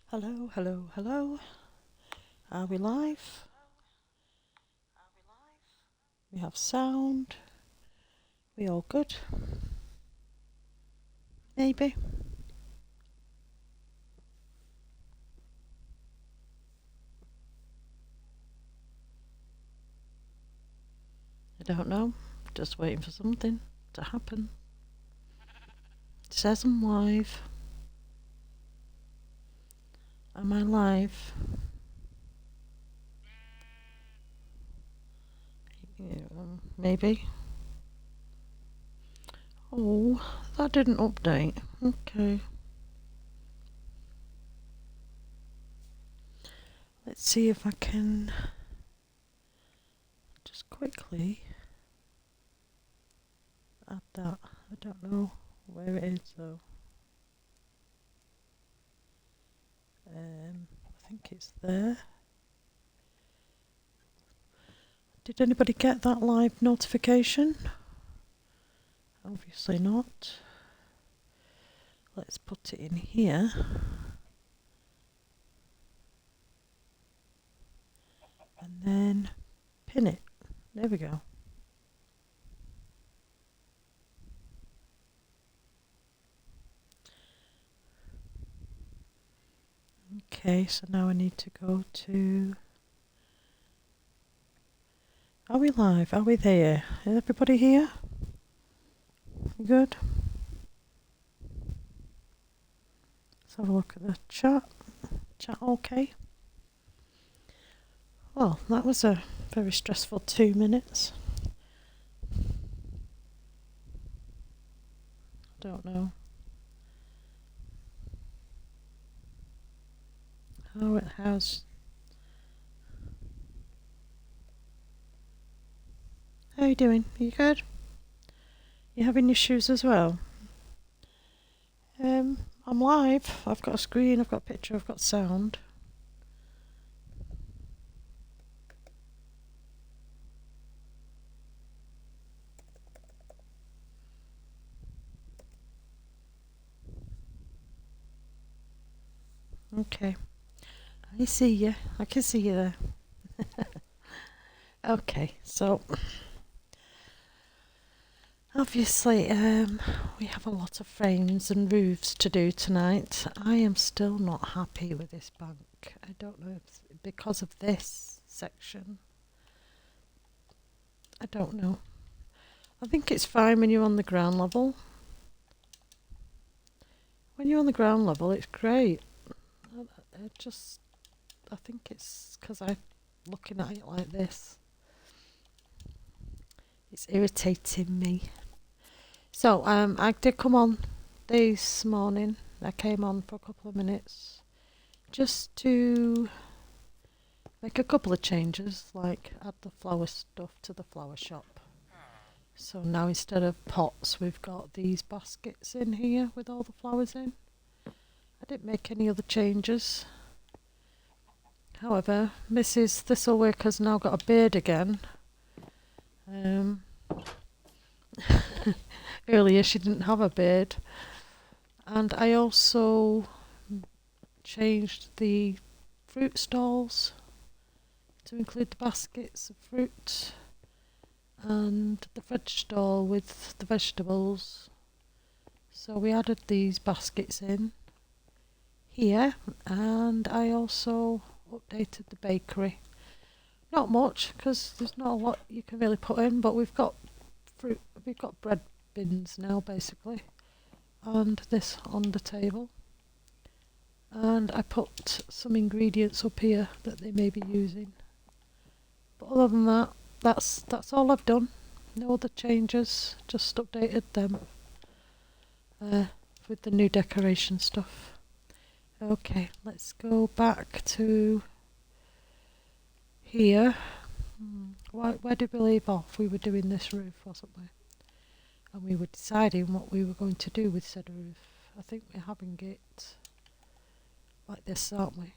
Hello, hello, hello. Are we live? We have sound. We all good? Maybe. I don't know. Just waiting for something to happen. It says I'm live. Am I live? Maybe. Oh, that didn't update. Okay. Let's see if I can just quickly add that. I don't know where it is though. I think it's there. Did anybody get that live notification? Obviously not. Let's put it in here. And then pin it. There we go. Okay, so now I need to go to... Are we live? Are we there? Is everybody here? Good? Let's have a look at the chat. Chat okay? Well, that was a very stressful 2 minutes. Don't know how's... How are you doing? Are you good? You having issues as well? I'm live. I've got a screen, I've got a picture, I've got sound. Okay. I see you. I can see you there. Okay, so obviously we have a lot of frames and roofs to do tonight. I am still not happy with this bank. I don't know if it's because of this section. I don't know. I think it's fine when you're on the ground level. When you're on the ground level, it's great. I think it's because I'm looking at it like this. It's irritating me. So I did come on this morning. I came on for a couple of minutes just to make a couple of changes, like add the flower stuff to the flower shop. So now instead of pots, we've got these baskets in here with all the flowers in. I didn't make any other changes. However, Mrs. Thistlewick has now got a beard again. Earlier she didn't have a beard. And I also changed the fruit stalls to include the baskets of fruit and the veg stall with the vegetables. So we added these baskets in here, and I also updated the bakery. Not much, because there's not a lot you can really put in, but we've got bread bins now basically, and this on the table. And I put some ingredients up here that they may be using. But other than that, that's all I've done. No other changes, just updated them with the new decoration stuff. Okay, let's go back to here. Where did we leave off? We were doing this roof, wasn't we? And we were deciding what we were going to do with said roof. I think we're having it like this, aren't we?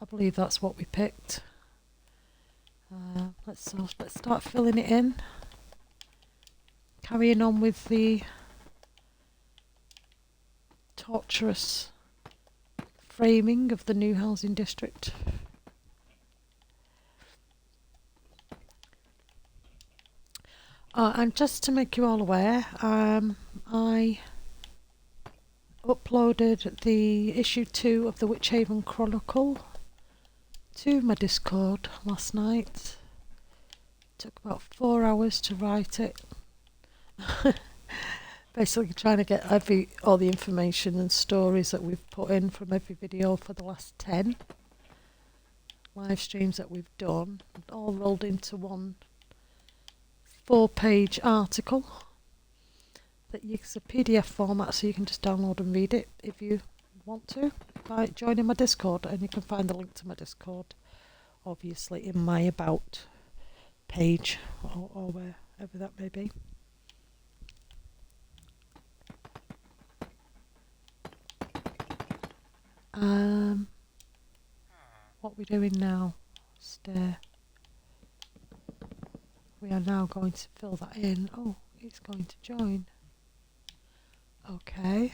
I believe that's what we picked. Let's start filling it in. Carrying on with the torturous framing of the new housing district. And just to make you all aware, I uploaded the issue 2 of the Witch Haven Chronicle to my Discord last night. Took about 4 hours to write it. Basically trying to get all the information and stories that we've put in from every video for the last 10 live streams that we've done, all rolled into one 4-page article that uses a PDF format, so you can just download and read it if you want to by joining my Discord, and you can find the link to my Discord obviously in my about page or wherever that may be. What we're doing now, stair. We are now going to fill that in. Oh, it's going to join. Okay.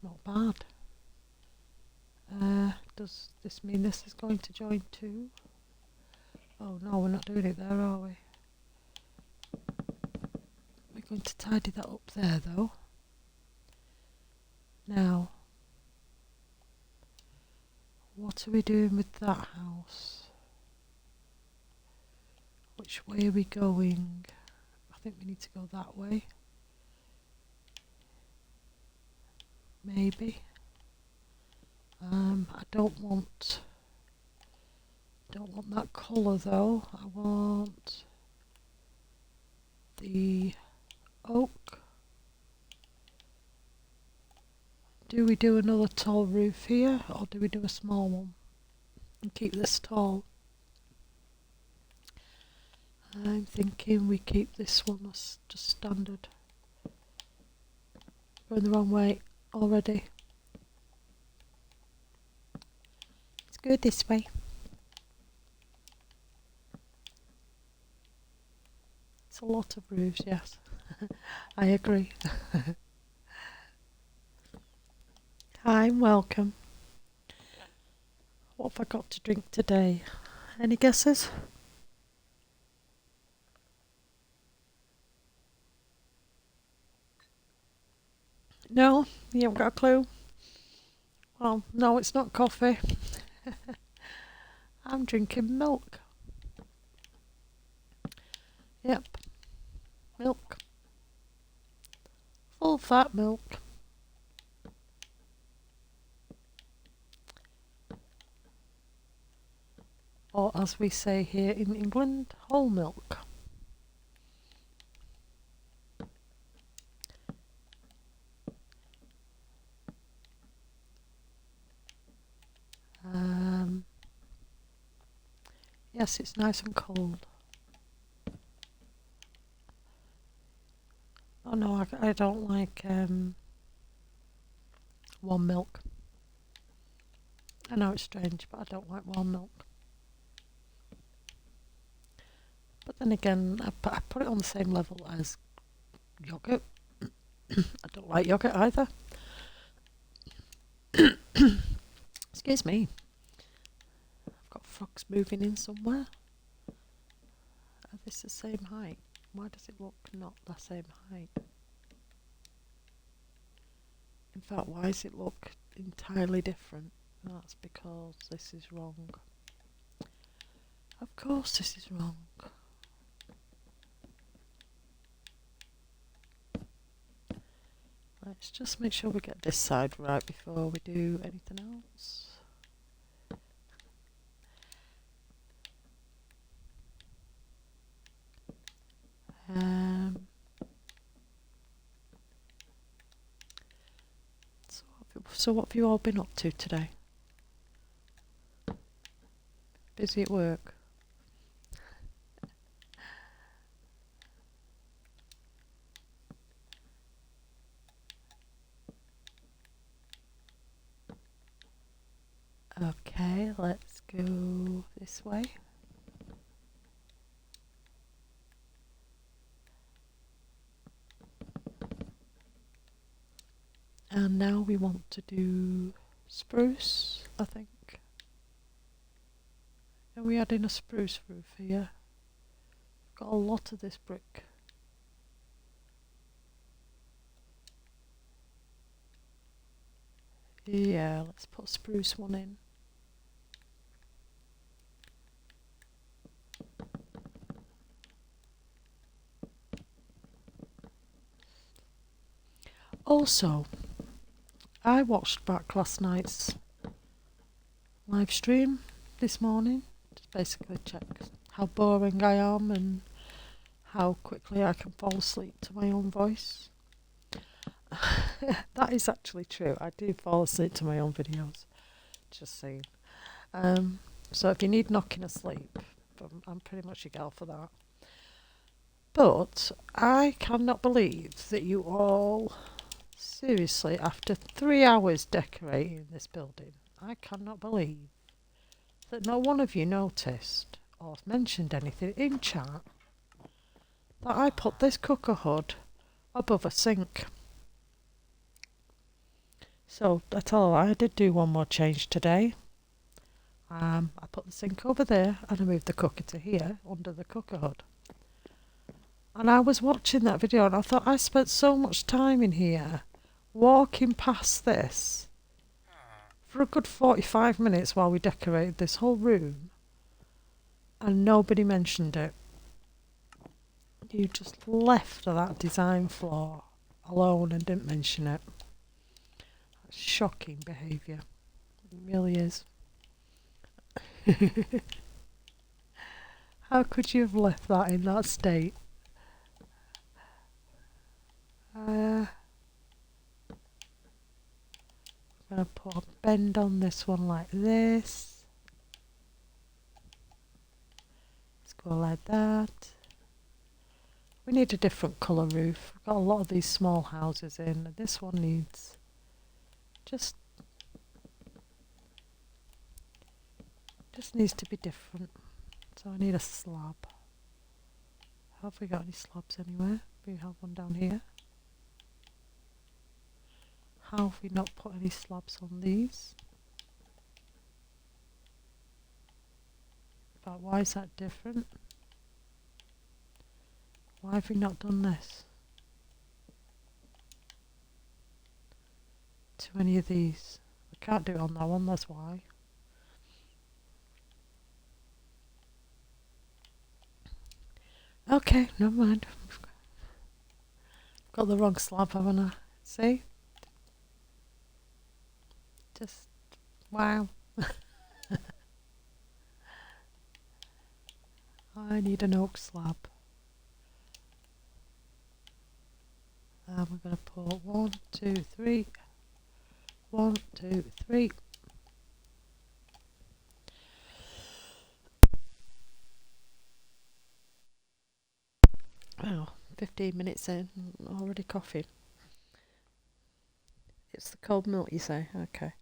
Not bad. Does this mean this is going to join too? Oh no, we're not doing it there, are we? We're going to tidy that up there though. Now, what are we doing with that house? Which way are we going? I think we need to go that way. Maybe. I don't want that colour though. I want the oak. Do we do another tall roof here, or do we do a small one and keep this tall? I'm thinking we keep this one as just standard. Going the wrong way already. Let's go this way. It's a lot of roofs, yes. I agree. Hi, welcome. What have I got to drink today? Any guesses? No? You haven't got a clue? Well, no, it's not coffee. I'm drinking milk. Yep. Milk. Full fat milk. Or as we say here in England, whole milk. Yes, it's nice and cold. Oh no, I don't like warm milk. I know it's strange, but I don't like warm milk. But then again, I put it on the same level as yogurt. I don't like yogurt either. Excuse me. I've got frogs moving in somewhere. Are this the same height? Why does it look not the same height? In fact, why does it look entirely different? That's because this is wrong. Of course this is wrong. Let's just make sure we get this side right before we do anything else. So what have you all been up to today? Busy at work? Okay, let's go this way. And now we want to do spruce, I think. And we add in a spruce roof here. Got a lot of this brick. Yeah, let's put a spruce one in. Also, I watched back last night's live stream this morning. Just basically check how boring I am and how quickly I can fall asleep to my own voice. That is actually true. I do fall asleep to my own videos. Just saying. So if you need knocking asleep, I'm pretty much your gal for that. But I cannot believe that you all, seriously, after 3 hours decorating this building, I cannot believe that no one of you noticed or mentioned anything in chat that I put this cooker hood above a sink. So that's all. I did do one more change today. I put the sink over there and I moved the cooker to here under the cooker hood. And I was watching that video and I thought I spent so much time in here walking past this for a good 45 minutes while we decorated this whole room and nobody mentioned it. You just left that design flaw alone and didn't mention it. That's shocking behaviour. It really is. How could you have left that in that state? I'm going to put a bend on this one like this. Let's go like that. We need a different colour roof. We've got a lot of these small houses in. This one needs just needs to be different. So I need a slab. Have we got any slabs anywhere? We have one down here. How have we not put any slabs on these? But why is that different? Why have we not done this to any of these? We can't do it on that one, that's why. Okay, never mind. Got the wrong slab, haven't I? See? Just, wow. I need an oak slab. And we're going to put 1, 2, 3. 1, 2, 3. Wow, 15 minutes in, already coughing. It's the cold milk, you say? Okay.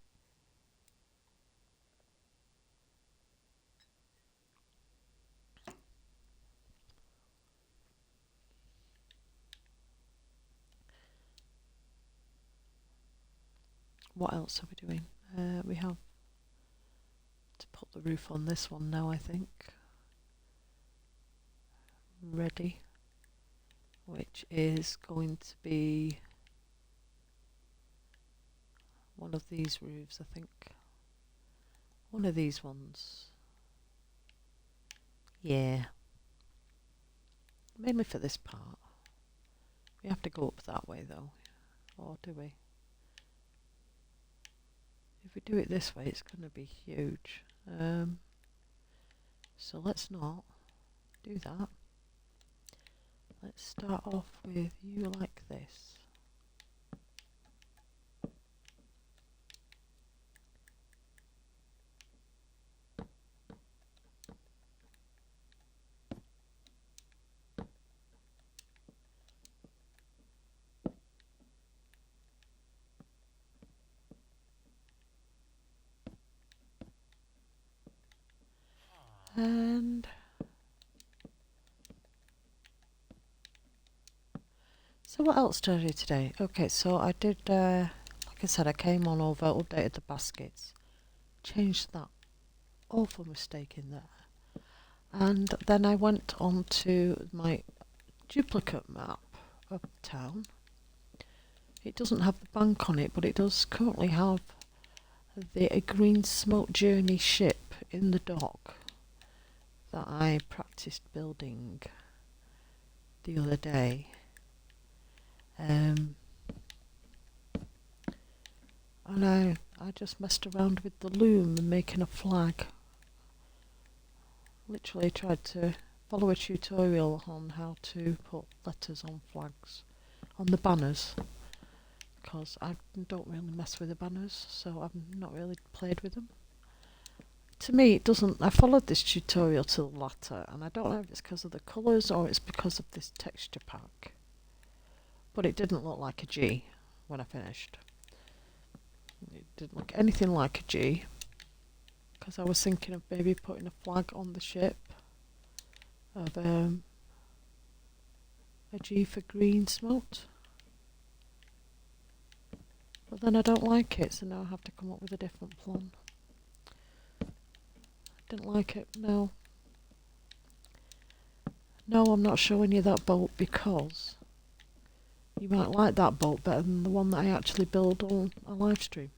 What else are we doing? We have to put the roof on this one now, I think. Ready. Which is going to be one of these roofs, I think. One of these ones. Yeah. Mainly for this part. We have to go up that way though. Or do we? If we do it this way, it's going to be huge. So let's not do that. Let's start off with you like this. And so what else did I do today? Okay, so I did like I said, I came on over, updated the baskets, changed that awful mistake in there. And then I went on to my duplicate map of town. It doesn't have the bank on it, but it does currently have the green smoke journey ship in the dock that I practiced building the other day. And I just messed around with the loom and making a flag. Literally tried to follow a tutorial on how to put letters on flags, on the banners, because I don't really mess with the banners, so I've not really played with them. To me, it doesn't. I followed this tutorial to the latter, and I don't know if it's because of the colours or it's because of this texture pack, but it didn't look like a G when I finished. It didn't look anything like a G, because I was thinking of maybe putting a flag on the ship of a G for green smoked. But then I don't like it, so now I have to come up with a different plan. Didn't like it, no. No, I'm not showing you that boat because you might like that boat better than the one that I actually build on a live stream.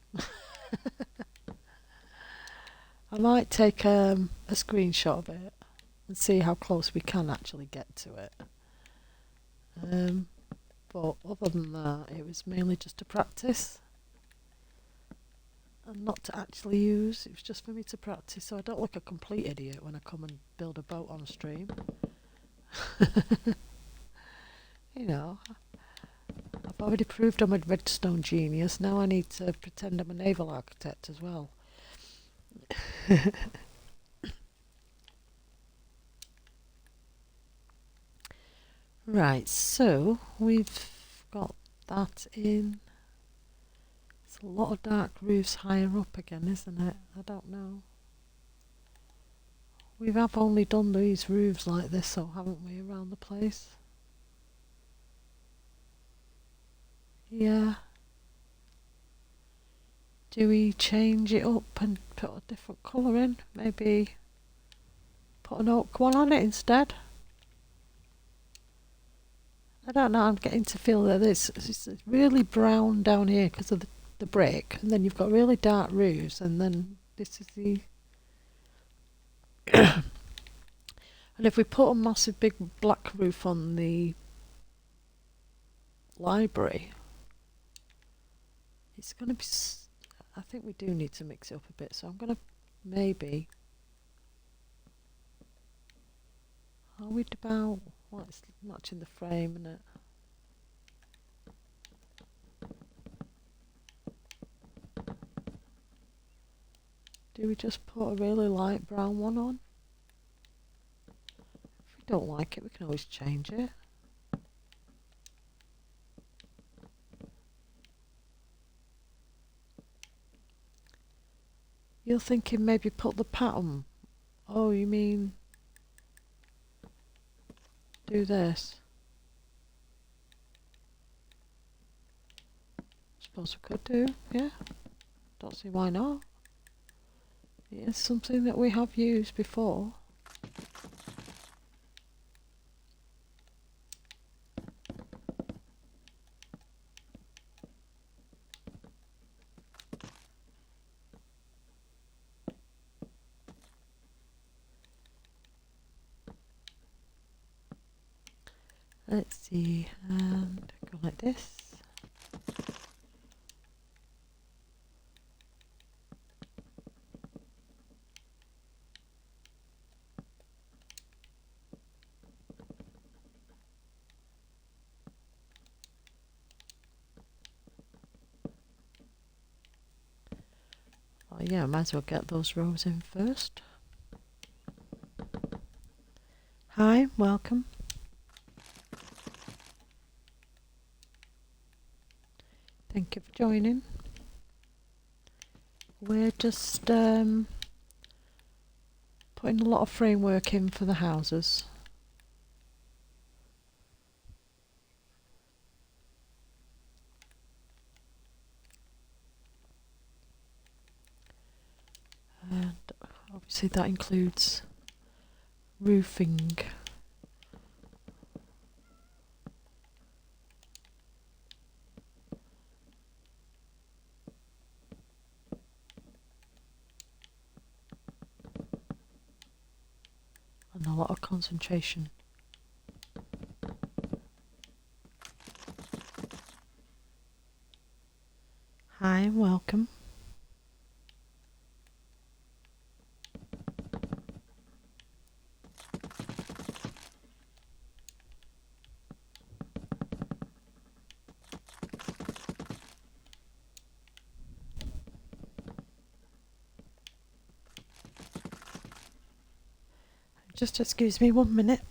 I might take a screenshot of it and see how close we can actually get to it. But other than that, it was mainly just to practice and not to actually use. It was just for me to practice, so I don't look a complete idiot when I come and build a boat on a stream. You know, I've already proved I'm a redstone genius. Now I need to pretend I'm a naval architect as well. Right, so we've got that in. It's a lot of dark roofs higher up again, isn't it? I don't know. We have only done these roofs like this, so haven't we, around the place? Yeah. Do we change it up and put a different colour in? Maybe put an oak one on it instead? I don't know, I'm getting to feel that it's really brown down here because of the brick, and then you've got really dark roofs, and then this is the... And if we put a massive big black roof on the library, it's going to be... I think we do need to mix it up a bit, so I'm going to maybe... Are we about... Well, it's matching the frame, isn't it? Do we just put a really light brown one on? If we don't like it, we can always change it. You're thinking maybe put the pattern. Oh, you mean do this? Suppose we could do, yeah. Don't see why not. It's something that we have used before. Let's see, and go like this. Oh yeah, might as well get those rows in first. Hi, welcome. Thank you for joining. We're just putting a lot of framework in for the houses. See, that includes roofing. And a lot of concentration. Hi and welcome. Just excuse me 1 minute.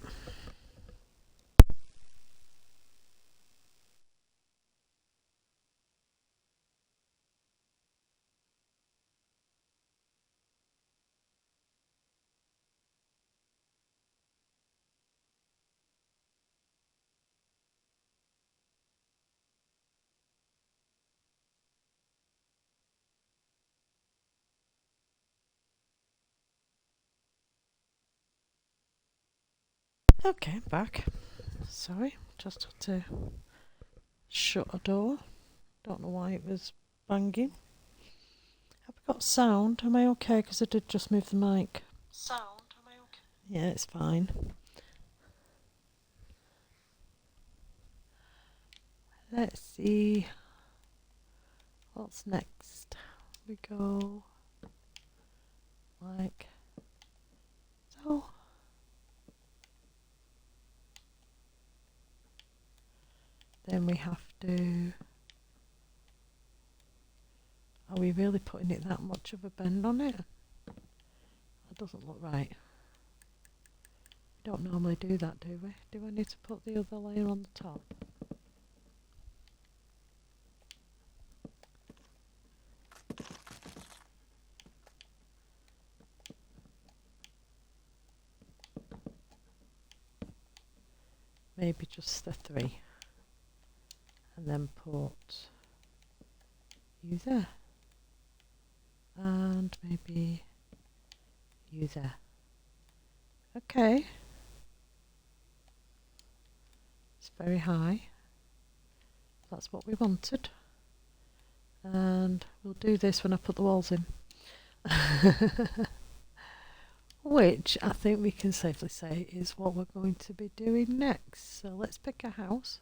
Okay, back. Sorry, just had to shut a door. Don't know why it was banging. Have we got sound? Am I okay? Because I did just move the mic. Sound? Am I okay? Yeah, it's fine. Let's see. What's next? We go like so. Then we have to. Are we really putting it that much of a bend on it? That doesn't look right. We don't normally do that, do we? Do I need to put the other layer on the top? Maybe just the 3. And then put you there. And maybe you there. Okay. It's very high. That's what we wanted. And we'll do this when I put the walls in. Which I think we can safely say is what we're going to be doing next. So let's pick a house.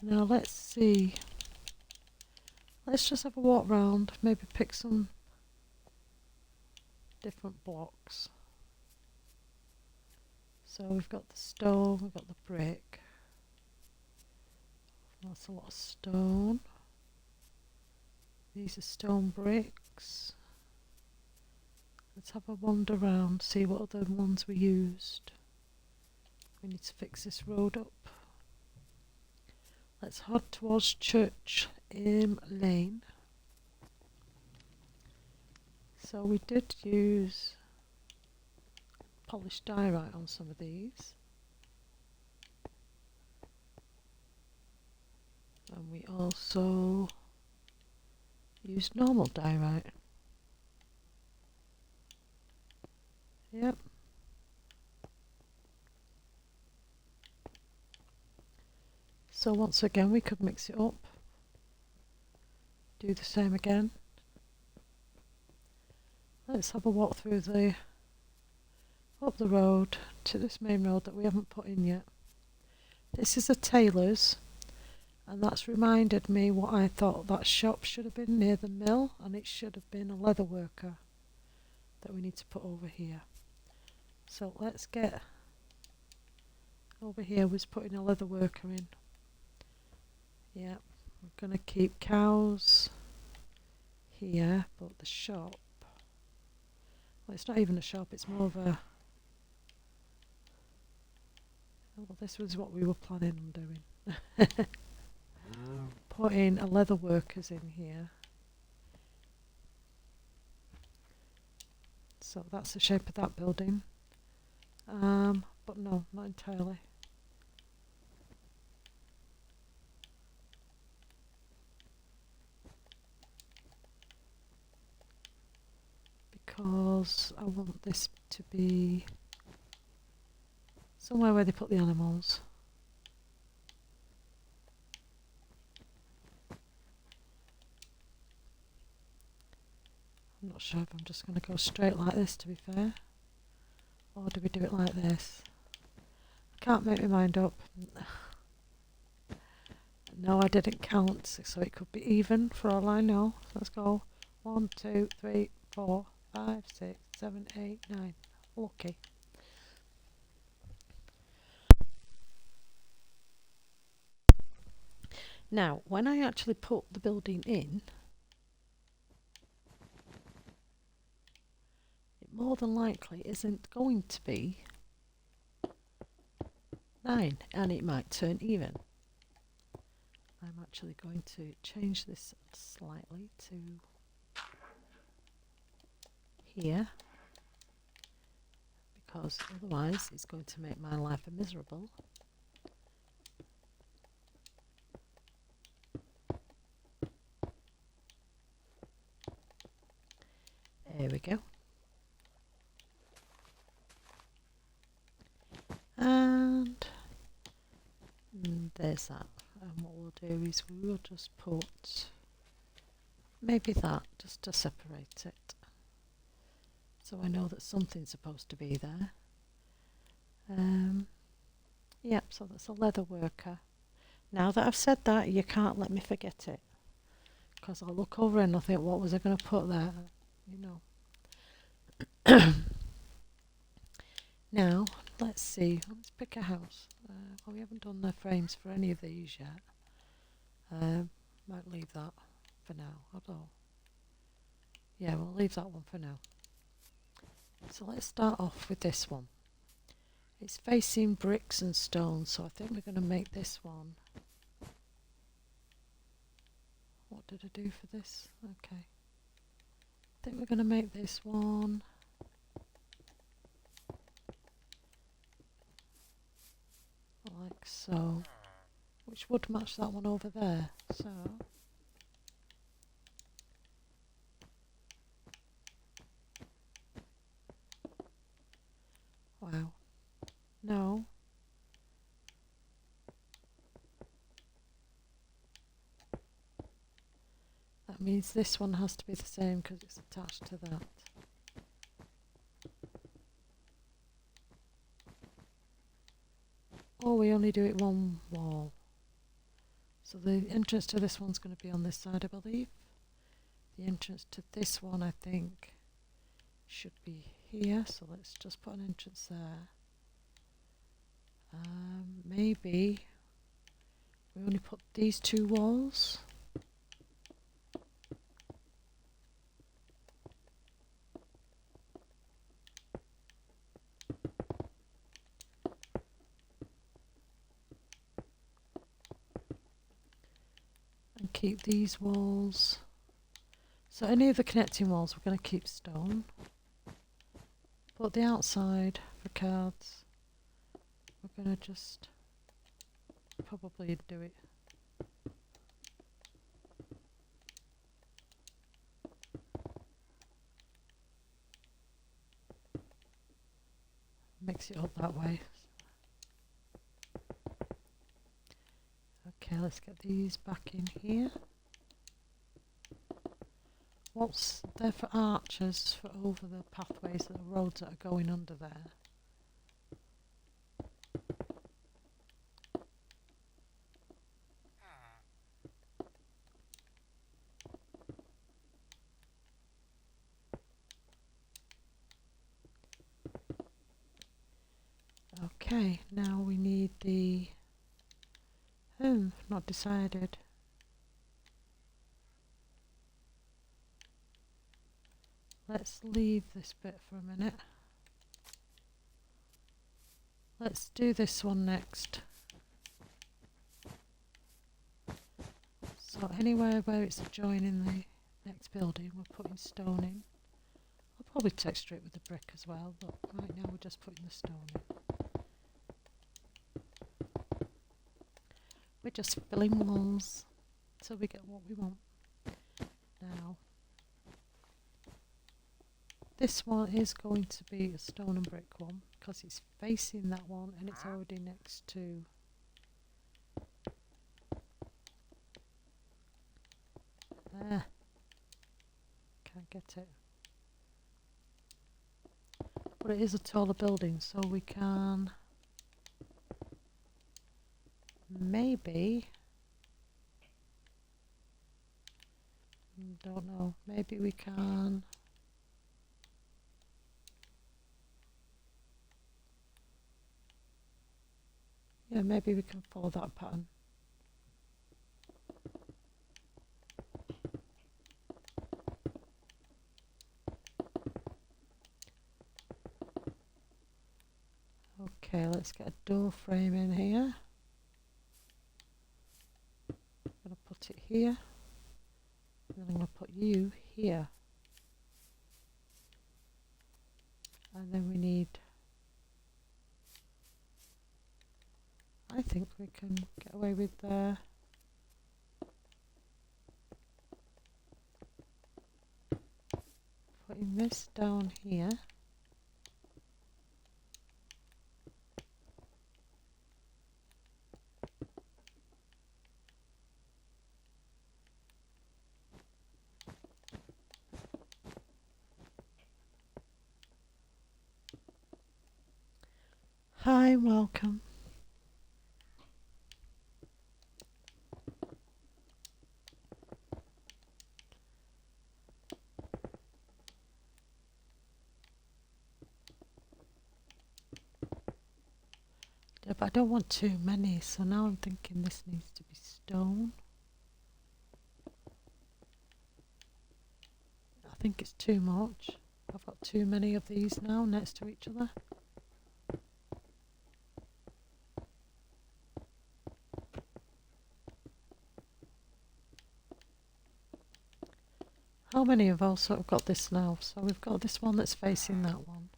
Now let's see. Let's just have a walk round, maybe pick some different blocks. So we've got the stone, we've got the brick. That's a lot of stone. These are stone bricks. Let's have a wander around, see what other ones we used. We need to fix this road up. Let's head towards Church Lane. So we did use polished diorite on some of these. And we also used normal diorite. Yep. So once again we could mix it up. Do the same again. Let's have a walk through up the road to this main road that we haven't put in yet. This is a tailor's, and that's reminded me what I thought that shop should have been near the mill, and it should have been a leather worker that we need to put over here. So let's get over here. Was putting a leather worker in. Yeah, we're gonna keep cows here, but the shop, well, it's not even a shop, it's more of a, well, this was what we were planning on doing. Putting a leather workers in here. So that's the shape of that building. But no, not entirely. because I want this to be somewhere where they put the animals. I'm not sure if I'm just going to go straight like this, to be fair, or do we do it like this? I can't make my mind up. No, I didn't count, so it could be even for all I know. So let's go 1, 2, 3, 4, 5, 6, 7, 8, 9. Lucky. Now, when I actually put the building in, it more than likely isn't going to be 9, and it might turn even. I'm actually going to change this slightly to here, because otherwise it's going to make my life miserable. There we go. And there's that. And what we'll do is we will just put maybe that just to separate it, so I know that something's supposed to be there. Yep, so that's a leather worker. Now that I've said that, you can't let me forget it, because I'll look over and I'll think, what was I going to put there? You know. Now, let's see. Let's pick a house. Well, we haven't done the frames for any of these yet. Might leave that for now. Although, yeah, we'll leave that one for now. So let's start off with this one. It's facing bricks and stones, so I think we're going to make this one. What did I do for this? Okay. I think we're going to make this one like so, which would match that one over there. So wow, no, that means this one has to be the same because it's attached to that. Or we only do it one wall. So the entrance to this one's going to be on this side, I believe. The entrance to this one, I think, should be here. So let's just put an entrance there. Maybe we only put these two walls. And keep these walls. So any of the connecting walls we're going to keep stone. But the outside for cards, we're going to just probably do it. Mix it up that way. Okay, let's get these back in here. What's there for arches for over the pathways, the roads that are going under there? Okay, now we need the not decided. Let's leave this bit for a minute. Let's do this one next. So anywhere where it's a join in the next building, we're putting stone in. I'll probably texture it with the brick as well, but right now we're just putting the stone in. We're just filling walls till we get what we want. Now, this one is going to be a stone and brick one because it's facing that one and it's already next to there. Can't get it. But it is a taller building, so we can maybe, don't know, maybe we can maybe we can follow that pattern. Okay, let's get a door frame in here. I'm going to put it here. And then I'm going to put you here. And then we need, I think we can get away with putting this down here. Hi, welcome. Yeah, but I don't want too many, so now I'm thinking this needs to be stone. I think it's too much. I've got too many of these now next to each other. How many have also got this now? So we've got this one that's facing that one.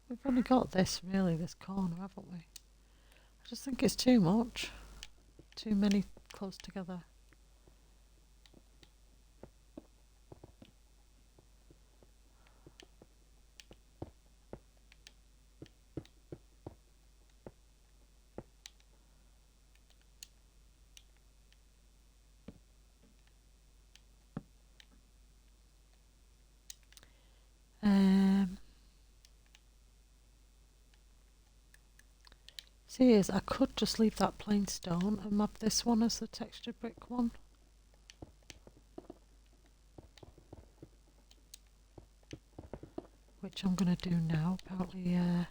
We've only got this really, this corner, haven't we? I just think it's too much. Too many close together. See, I could just leave that plain stone and map this one as the textured brick one. Which I'm going to do now. Apparently, the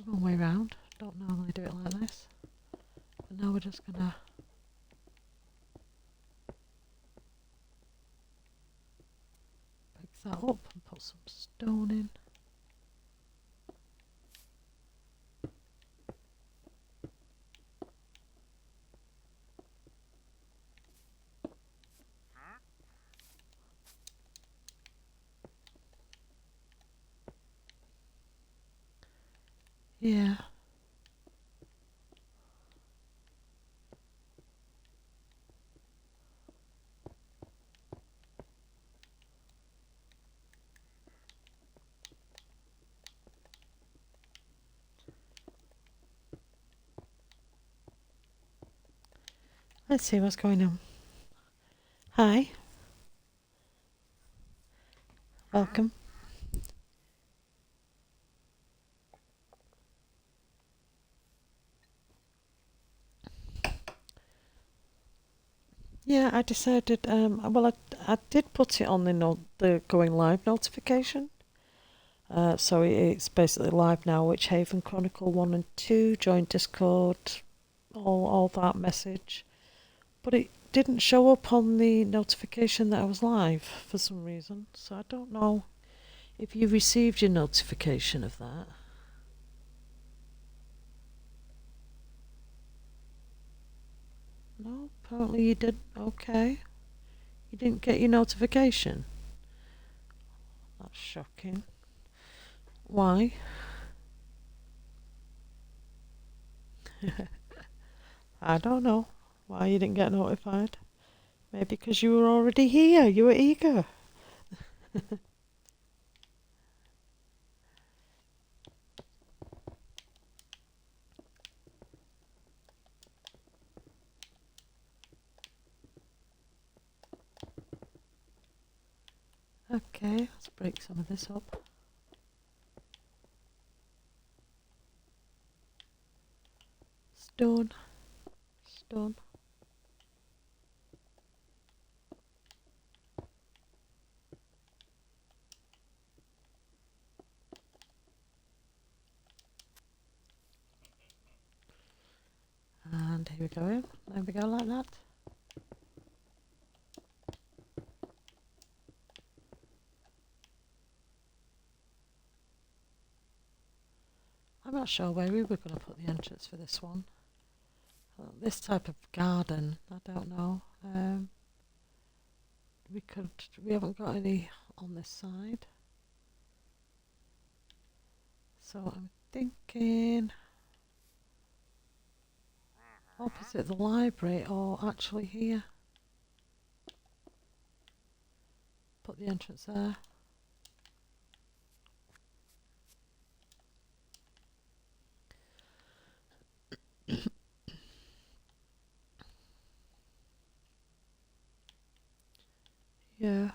wrong way round. Don't normally do it like this. But now we're just going to pick that up and put some stone in. Yeah. Let's see what's going on. Hi. Welcome. Yeah, I decided, well, I did put it on the going live notification. So it's basically live now, Witch Haven Chronicle 1 and 2, join Discord, all that message. But it didn't show up on the notification that I was live for some reason. So I don't know if you received your notification of that. No, apparently you did. Okay. You didn't get your notification? That's shocking. Why? I don't know why you didn't get notified. Maybe because you were already here. You were eager. Okay, let's break some of this up. Stone, stone. And here we go. There we go, like that. I'm not sure where we were going to put the entrance for this one. This type of garden, I don't know. We haven't got any on this side. So I'm thinking opposite the library, or actually here. Put the entrance there. Yeah.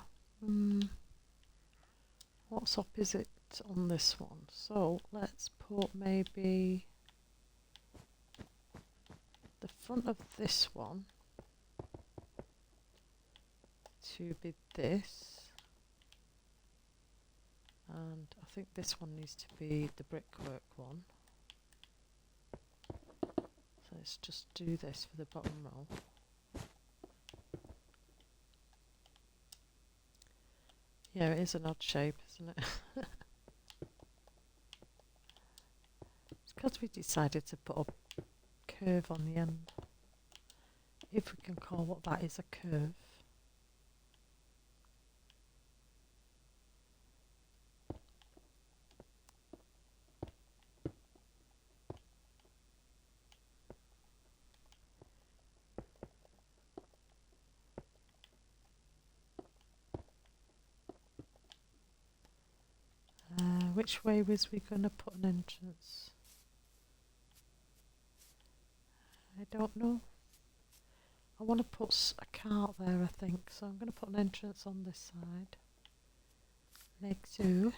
What's opposite on this one? So let's put maybe the front of this one to be this, and I think this one needs to be the brickwork one. So let's just do this for the bottom row. Yeah, it is an odd shape, isn't it? It's because we decided to put a curve on the end. If we can call what that is a curve. Which way was we going to put an entrance? I don't know. I want to put a cart there, I think, so I'm going to put an entrance on this side, like so.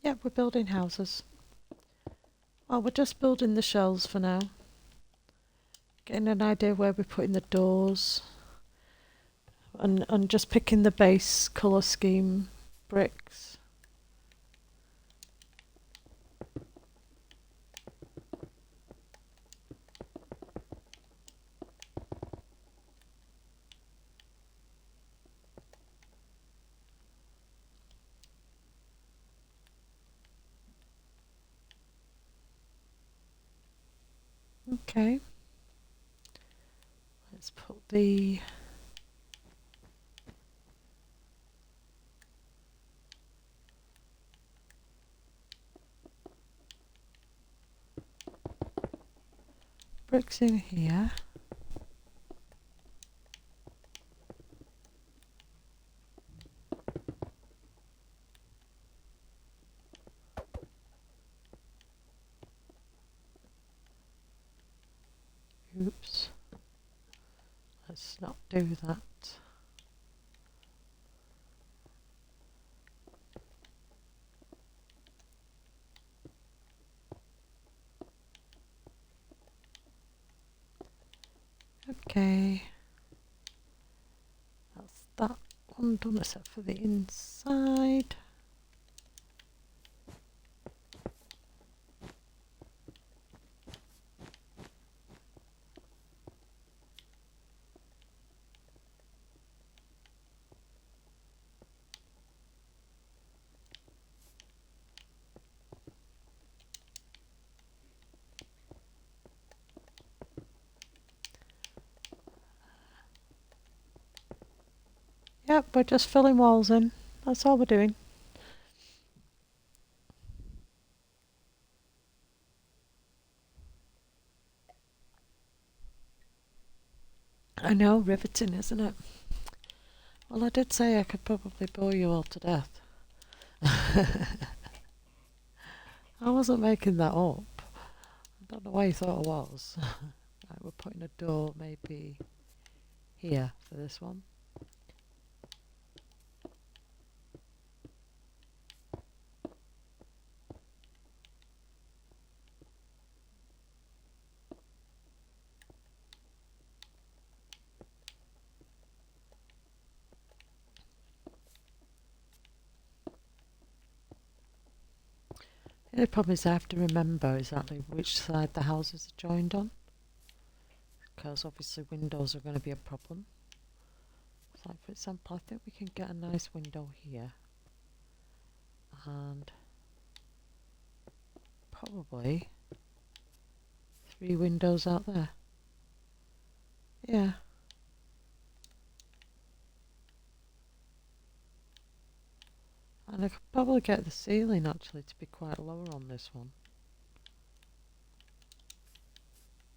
Yeah, we're building houses. Well, we're just building the shells for now. Getting an idea where we're putting the doors. And just picking the base colour scheme bricks. Okay. Let's put the bricks in here. Oops. Let's not do that. Okay. That's that one done except for the inside. Yep, we're just filling walls in. That's all we're doing. I know, riveting, isn't it? Well, I did say I could probably bore you all to death. I wasn't making that up. I don't know why you thought I was. Right, we're putting a door maybe here for this one. The only problem is I have to remember exactly which side the houses are joined on, because obviously windows are going to be a problem. So like for example, I think we can get a nice window here and probably 3 windows out there. Yeah. And I could probably get the ceiling actually to be quite lower on this one.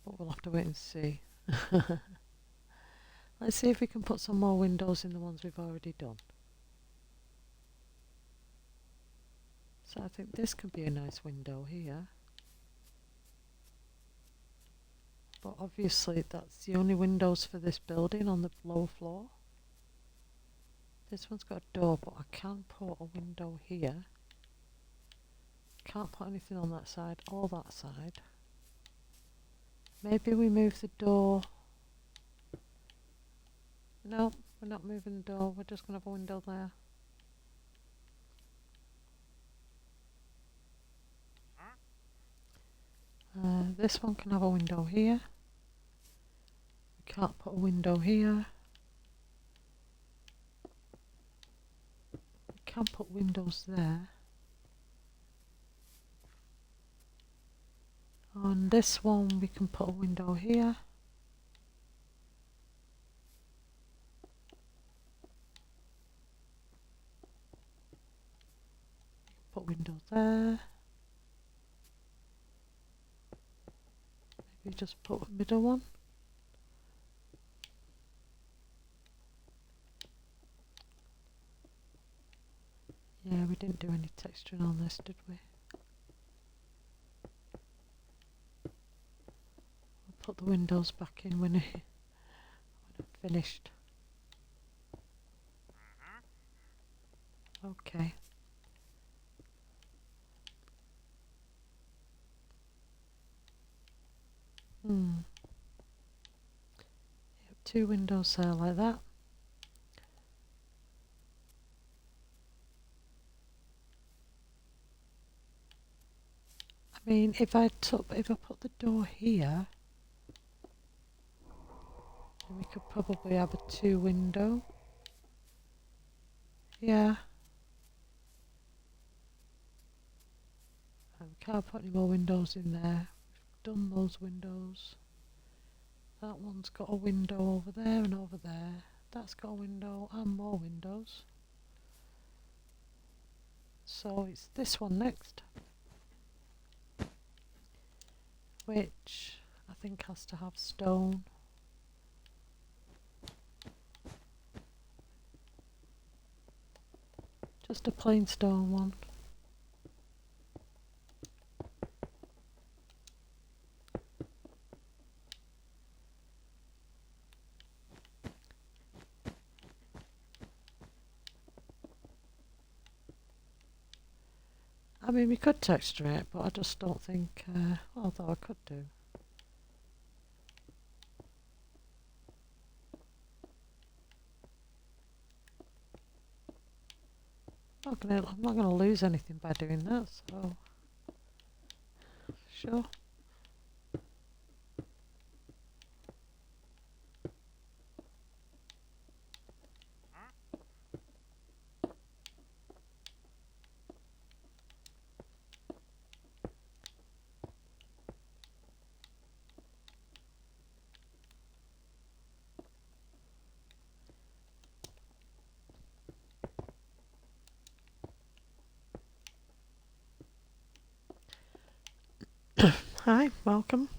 But we'll have to wait and see. Let's see if we can put some more windows in the ones we've already done. So I think this could be a nice window here. But obviously that's the only windows for this building on the lower floor. This one's got a door, but I can put a window here. Can't put anything on that side or that side. Maybe we move the door. No, we're not moving the door. We're just going to have a window there. This one can have a window here. We can't put a window here. We can put windows there. On this one we can put a window here. Put a window there. Maybe just put a middle one. Yeah, we didn't do any texturing on this, did we? We'll put the windows back in when I've finished. Okay. Yep, 2 windows there like that. I mean, if I put the door here, then we could probably have a 2 window. Yeah. And we can't put any more windows in there. We've done those windows. That one's got a window over there and over there. That's got a window and more windows. So it's this one next, which I think has to have stone. Just a plain stone one. I mean, we could texture it, but I just don't think, although I could do. I'm not gonna lose anything by doing that, so sure. Hi, welcome.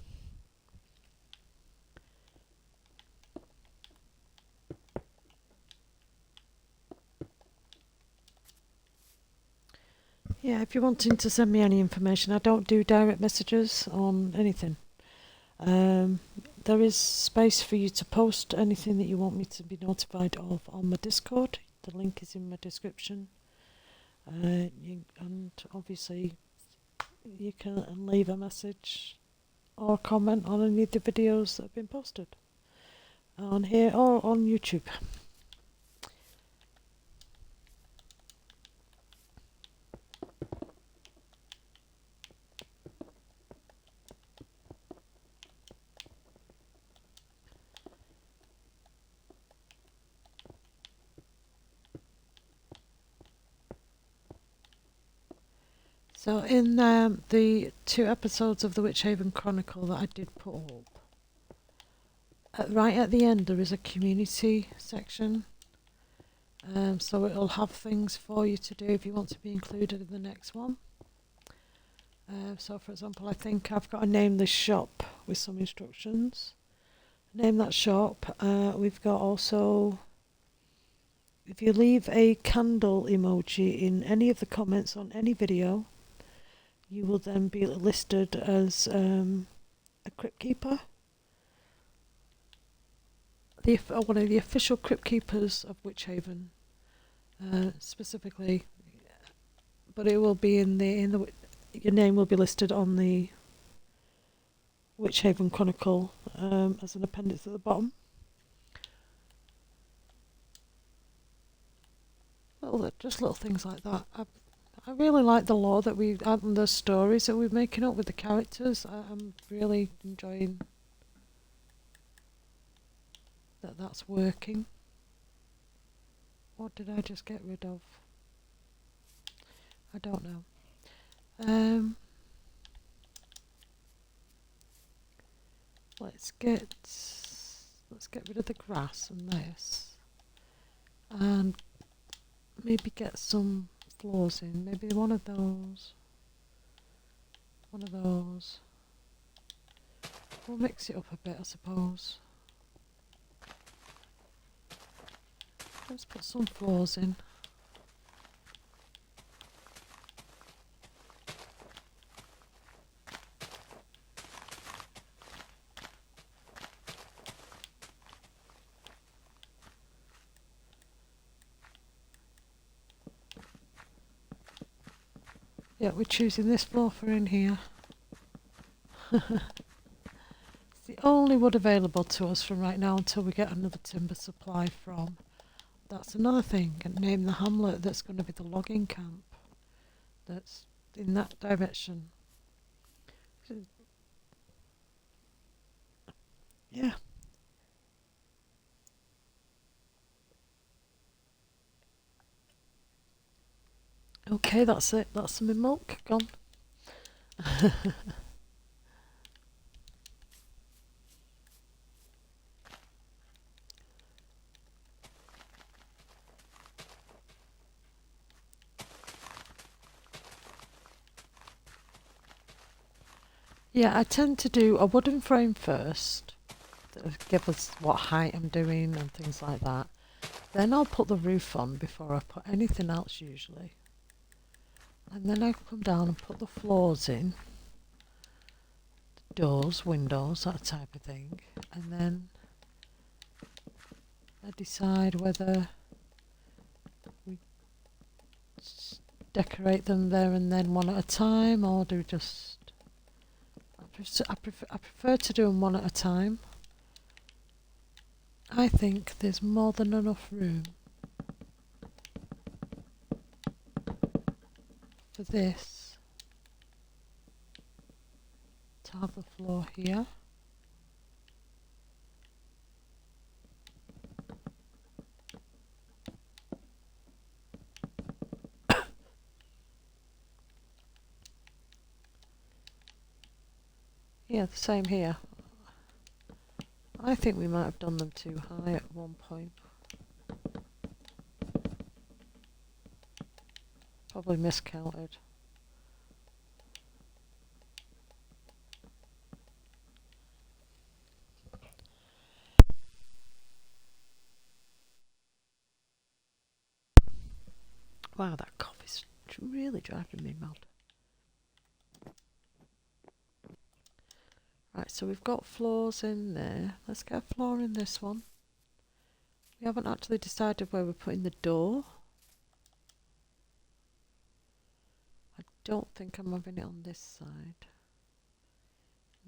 Yeah, if you're wanting to send me any information, I don't do direct messages on anything. There is space for you to post anything that you want me to be notified of on my Discord. The link is in my description. And obviously you can leave a message or comment on any of the videos that have been posted on here or on YouTube. So in the 2 episodes of the Witchhaven Chronicle that I did put up, right at the end there is a community section. So it'll have things for you to do if you want to be included in the next one. So for example, I think I've got to name this shop with some instructions. Name that shop. We've got also, if you leave a candle emoji in any of the comments on any video, you will then be listed as a crypt keeper. One of the official crypt keepers of Witchhaven, specifically, but it will be in the your name will be listed on the Witchhaven Chronicle as an appendix at the bottom. Just little things like that. I really like the lore that we and the stories that we're making up with the characters. I'm really enjoying that's working. What did I just get rid of? I don't know. Let's get rid of the grass and this, and maybe get some floors in. Maybe one of those. We'll mix it up a bit, I suppose. Let's put some floors in. Yeah, we're choosing this floor for in here. It's the only wood available to us from right now until we get another timber supply from. That's another thing. And name the hamlet that's going to be the logging camp. That's in that direction. Yeah. Okay, that's it. That's my milk gone. Yeah, I tend to do a wooden frame first, to give us what height I'm doing and things like that. Then I'll put the roof on before I put anything else usually. And then I come down and put the floors in, doors, windows, that type of thing. And then I decide whether we decorate them there and then one at a time, or do just... I prefer to do them one at a time. I think there's more than enough room for this to have the floor here. Yeah, the same here. I think we might have done them too high at one point. Probably miscounted. Wow, that cough is really driving me mad. Right, so we've got floors in there. Let's get a floor in this one. We haven't actually decided where we're putting the door. I don't think I'm having it on this side.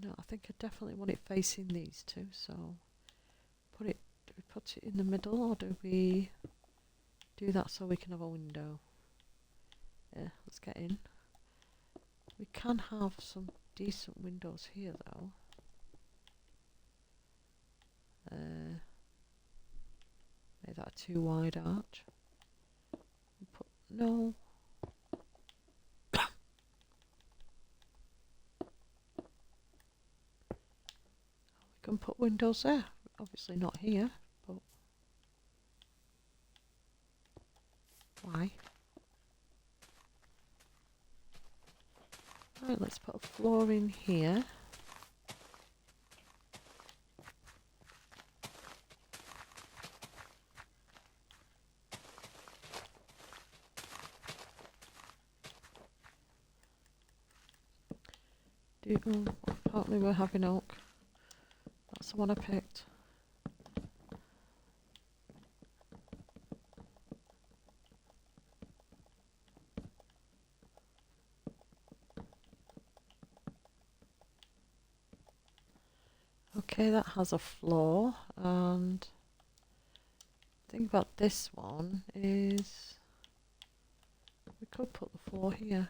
No, I think I definitely want it facing these two, so do we put it in the middle, or do we do that so we can have a window? Yeah, let's get in. We can have some decent windows here though. Make that a too wide arch. No. We can put windows there. Obviously not here, but why? Right, let's put a floor in here. Apparently we're having oak. That's the one I picked. Okay, that has a floor, and the thing about this one is we could put the floor here.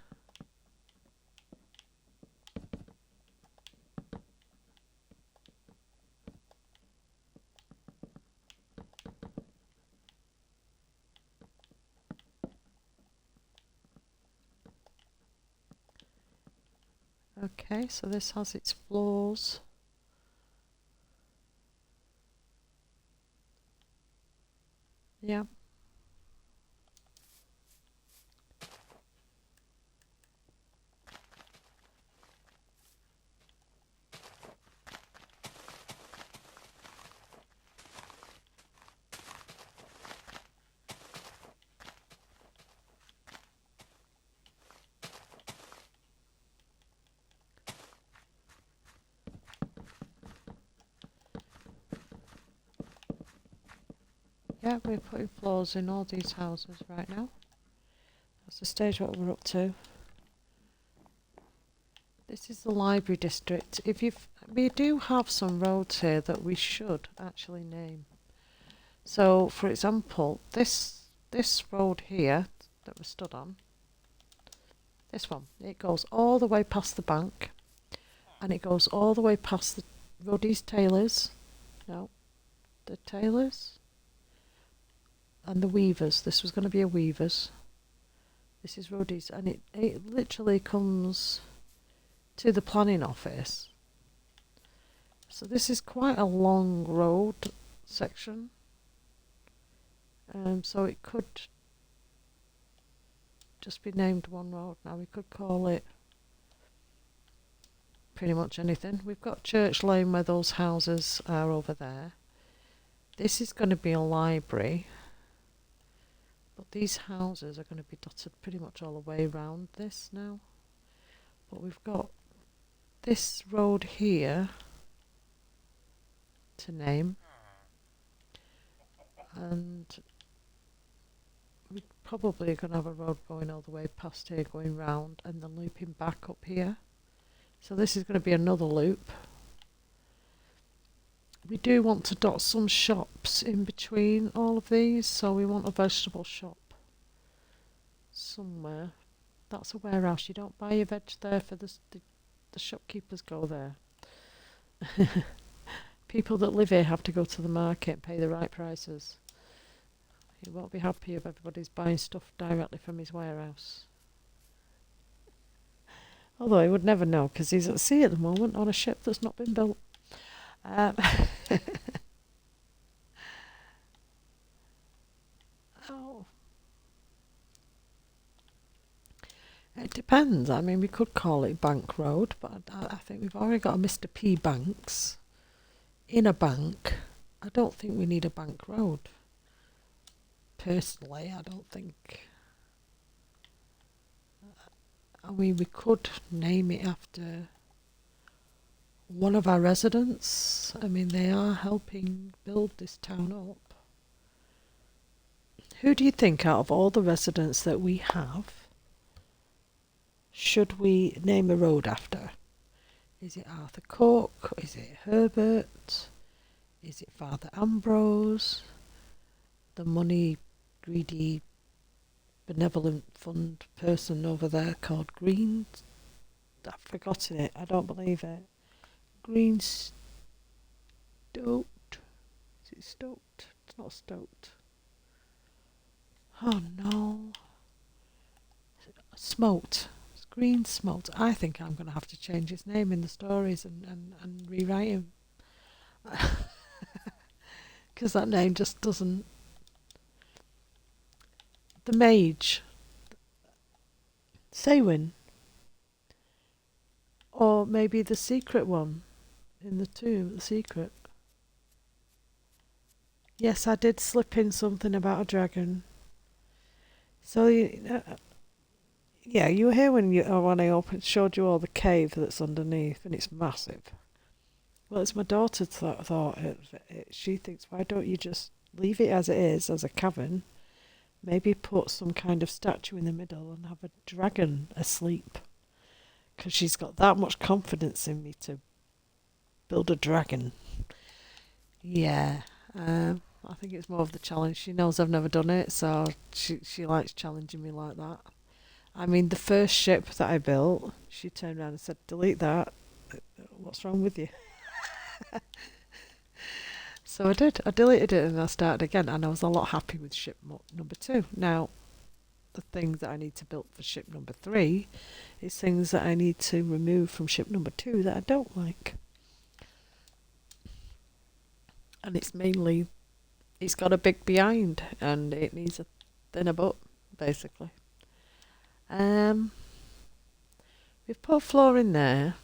Okay, so this has its floors. Yeah. Yeah, we're putting floors in all these houses right now. That's the stage what we're up to. This is the library district. We do have some roads here that we should actually name. So, for example, this road here that we're stood on, this one, it goes all the way past the bank, and it goes all the way past the Ruddy's Tailors. No, the Tailors and the Weavers. This was going to be a Weavers. This is Ruddy's, and it literally comes to the planning office. So this is quite a long road section. So it could just be named one road now. We could call it pretty much anything. We've got Church Lane where those houses are over there. This is going to be a library, but these houses are going to be dotted pretty much all the way around this now. But we've got this road here to name, and we probably are going to have a road going all the way past here, going round and then looping back up here. So this is going to be another loop. We do want to dot some shops in between all of these, so we want a vegetable shop somewhere. That's a warehouse. You don't buy your veg there, for the shopkeepers go there. People that live here have to go to the market and pay the right prices. He won't be happy if everybody's buying stuff directly from his warehouse. Although he would never know, because he's at sea at the moment on a ship that's not been built. Oh. It depends. I mean, we could call it Bank Road, but I think we've already got a Mr. P. Banks in a bank. I don't think we need a bank road. Personally, I don't think. I mean, we could name it after one of our residents. I mean, they are helping build this town up. Who do you think out of all the residents that we have should we name a road after? Is it Arthur Cook? Is it Herbert? Is it Father Ambrose? The money greedy benevolent fund person over there called Green? I've forgotten it. I don't believe it. Green Stoked. Is it Stoked? It's not Stoked. Oh no. Smoked. It's Green Smoked. I think I'm going to have to change his name in the stories and rewrite him. Because that name just doesn't. The mage. Saywin. Or maybe the secret one in the tomb, the secret. Yes, I did slip in something about a dragon. So, yeah, you were here when I showed you all the cave that's underneath, and it's massive. Well, it's my daughter thought it. She thinks, why don't you just leave it as it is, as a cavern? Maybe put some kind of statue in the middle and have a dragon asleep. Because she's got that much confidence in me to build a dragon. Yeah, I think it's more of the challenge. She knows I've never done it, so she likes challenging me like that. I mean, the first ship that I built, she turned around and said, delete that. What's wrong with you? So I did. I deleted it and I started again, and I was a lot happy with ship number 2. Now, the things that I need to build for ship number 3 is things that I need to remove from ship number 2 that I don't like. And it's mainly, it's got a big behind and it needs a thinner butt, basically. We've put a floor in there.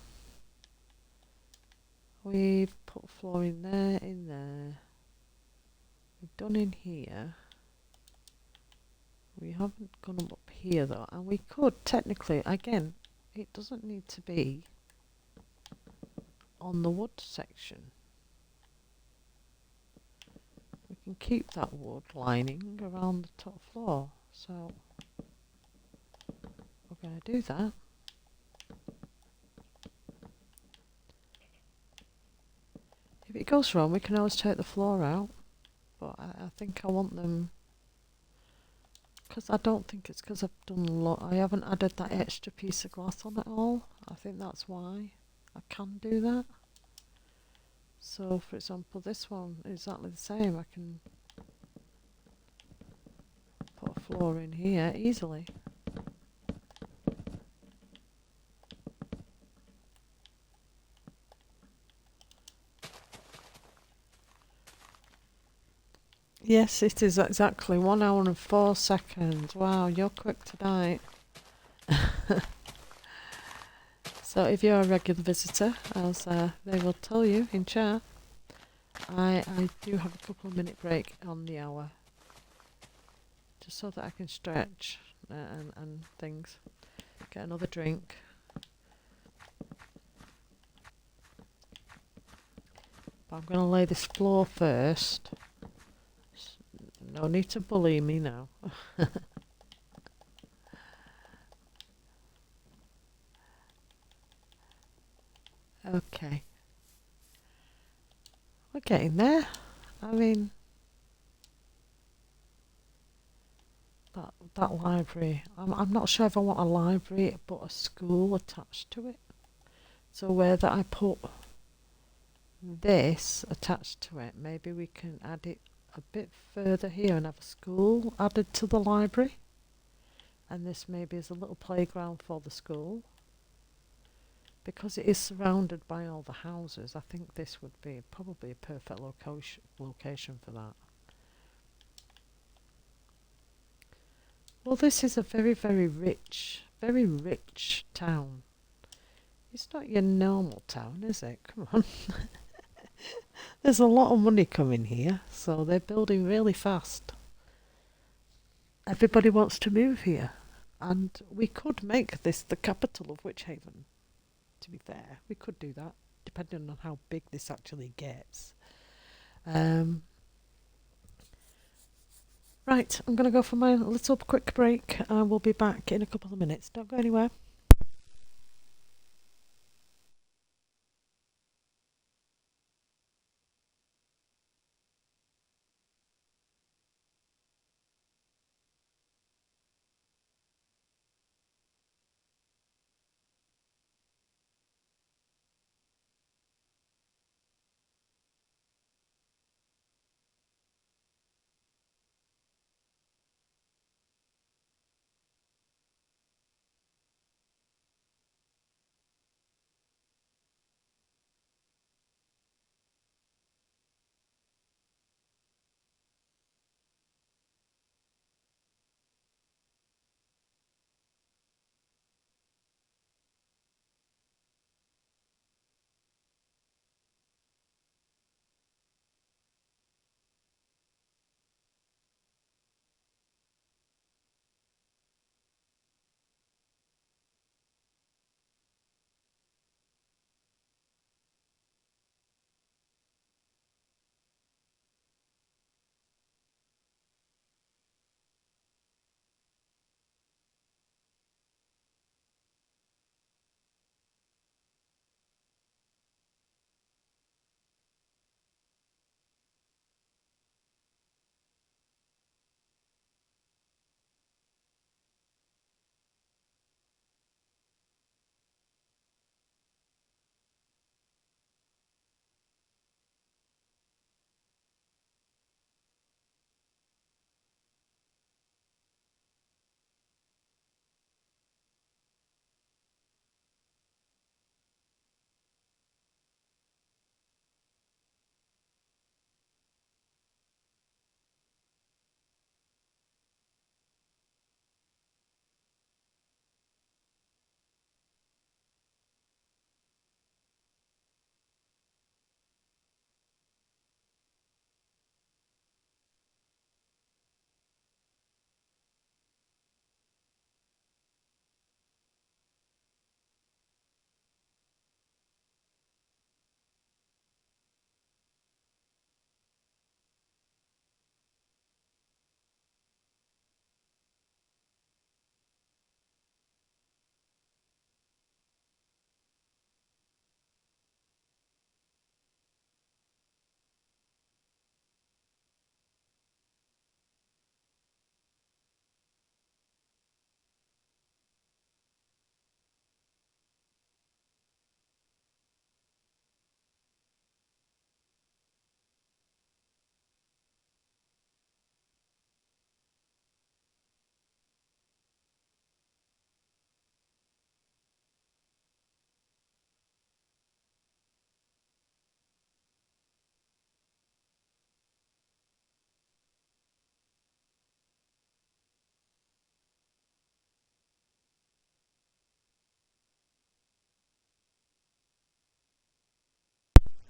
We've put a floor in there. We've done in here. We haven't gone up here though, and we could technically, again, it doesn't need to be on the wood section. We can keep that wood lining around the top floor, so we're going to do that. If it goes wrong, we can always take the floor out, but I think I want them, because I don't think it's because I've done a lot. I haven't added that extra piece of glass on at all. I think that's why I can do that. So, for example, this one is exactly the same. I can put a floor in here easily. Yes, it is exactly 1 hour and 4 seconds. Wow, you're quick tonight. So if you're a regular visitor, as they will tell you in chat, I do have a couple of minute break on the hour. Just so that I can stretch and things. Get another drink. But I'm going to lay this floor first. No need to bully me now. Okay. We're getting there. I mean, that library. I'm not sure if I want a library but a school attached to it. So whether I put this attached to it, maybe we can add it a bit further here and have a school added to the library. And this maybe is a little playground for the school. Because it is surrounded by all the houses, I think this would be probably a perfect location for that. Well, this is a very, very rich town. It's not your normal town, is it? Come on. There's a lot of money coming here, so they're building really fast. Everybody wants to move here. And we could make this the capital of Witch Haven, to be fair. We could do that, depending on how big this actually gets. Right, I'm going to go for my little quick break. I will be back in a couple of minutes. Don't go anywhere.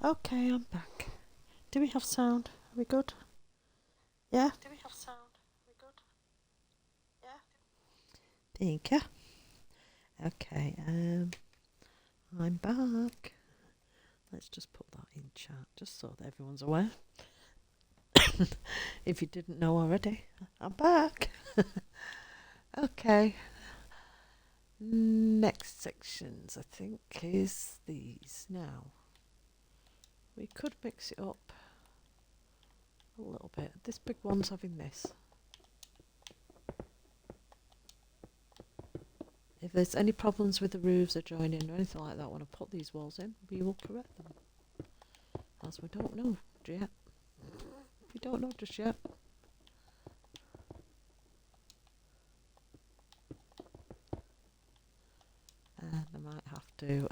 Okay, I'm back. Do we have sound? Are we good? Yeah? Do we have sound? Are we good? Yeah? Thank you. Okay, I'm back. Let's just put that in chat, just so that everyone's aware. If you didn't know already, I'm back. Okay. Next sections, I think, is these. Now, we could mix it up a little bit. This big one's having this. If there's any problems with the roofs or joining or anything like that when I put these walls in, we will correct them. As we don't know yet. We don't know just yet. And I might have to,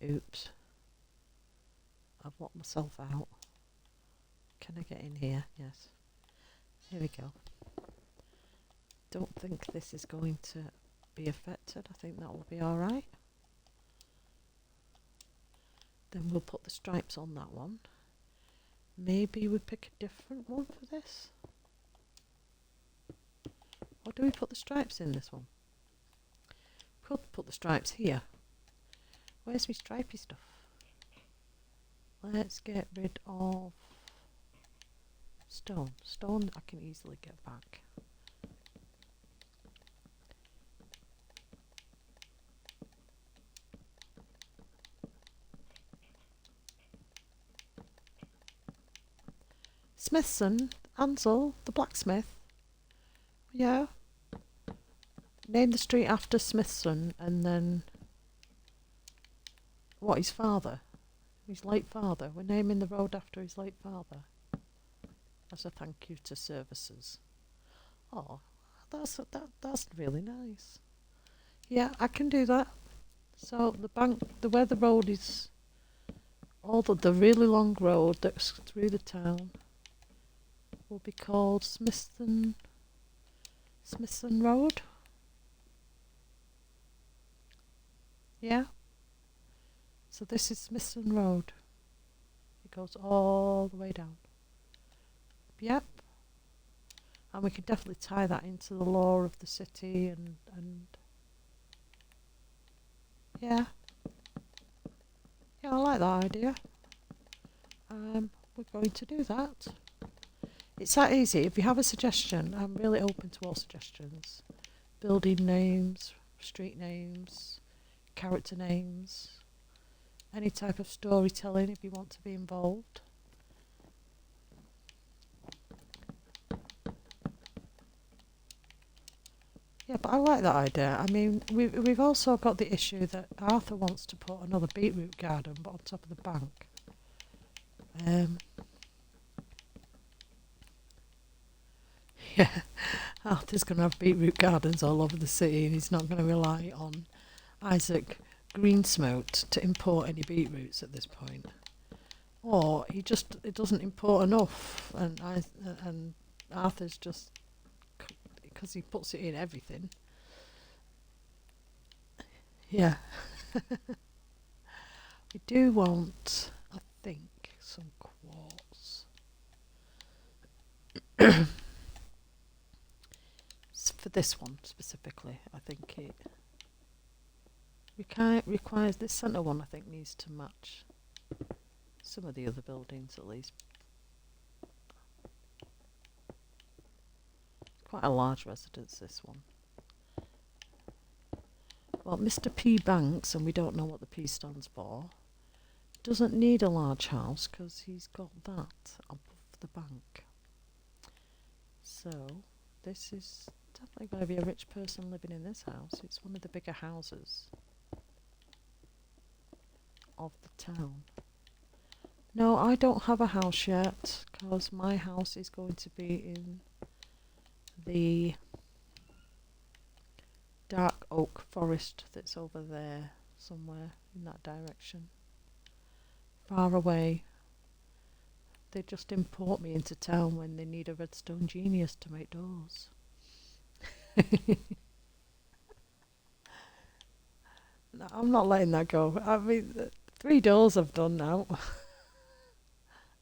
oops. I've locked myself out. Can I get in here? Yes. Here we go. Don't think this is going to be affected. I think that will be alright. Then we'll put the stripes on that one. Maybe we pick a different one for this. Or do we put the stripes in this one? Could put the stripes here. Where's my stripey stuff? Let's get rid of stone. Stone I can easily get back. Smithson, Ansel, the blacksmith. Yeah. Name the street after Smithson and then what, his father? His late father. We're naming the road after his late father. As a thank you to services. Oh, that's really nice. Yeah, I can do that. So the bank, where the road is, all the really long road that's through the town will be called Smithson Road. Yeah. So this is Smithson Road. It goes all the way down. Yep. And we could definitely tie that into the law of the city and yeah. Yeah, I like that idea. We're going to do that. It's that easy. If you have a suggestion, I'm really open to all suggestions. Building names, street names, character names, any type of storytelling if you want to be involved. Yeah, but I like that idea. I mean, we've also got the issue that Arthur wants to put another beetroot garden, but on top of the bank. Yeah, Arthur's going to have beetroot gardens all over the city, and he's not going to rely on Isaac Greensmote to import any beetroots at this point. Or it doesn't import enough, and Arthur's just, because he puts it in everything. Yeah. We do want, I think, some quartz. For this one specifically, I think it requires, this centre one I think needs to match some of the other buildings at least. Quite a large residence, this one. Well, Mr. P. Banks, and we don't know what the P stands for, doesn't need a large house because he's got that above the bank. So this is definitely going to be a rich person living in this house. It's one of the bigger houses of the town. No, I don't have a house yet because my house is going to be in the dark oak forest that's over there somewhere in that direction. Far away. They just import me into town when they need a redstone genius to make doors. No, I'm not letting that go. I mean, 3 doors I've done now.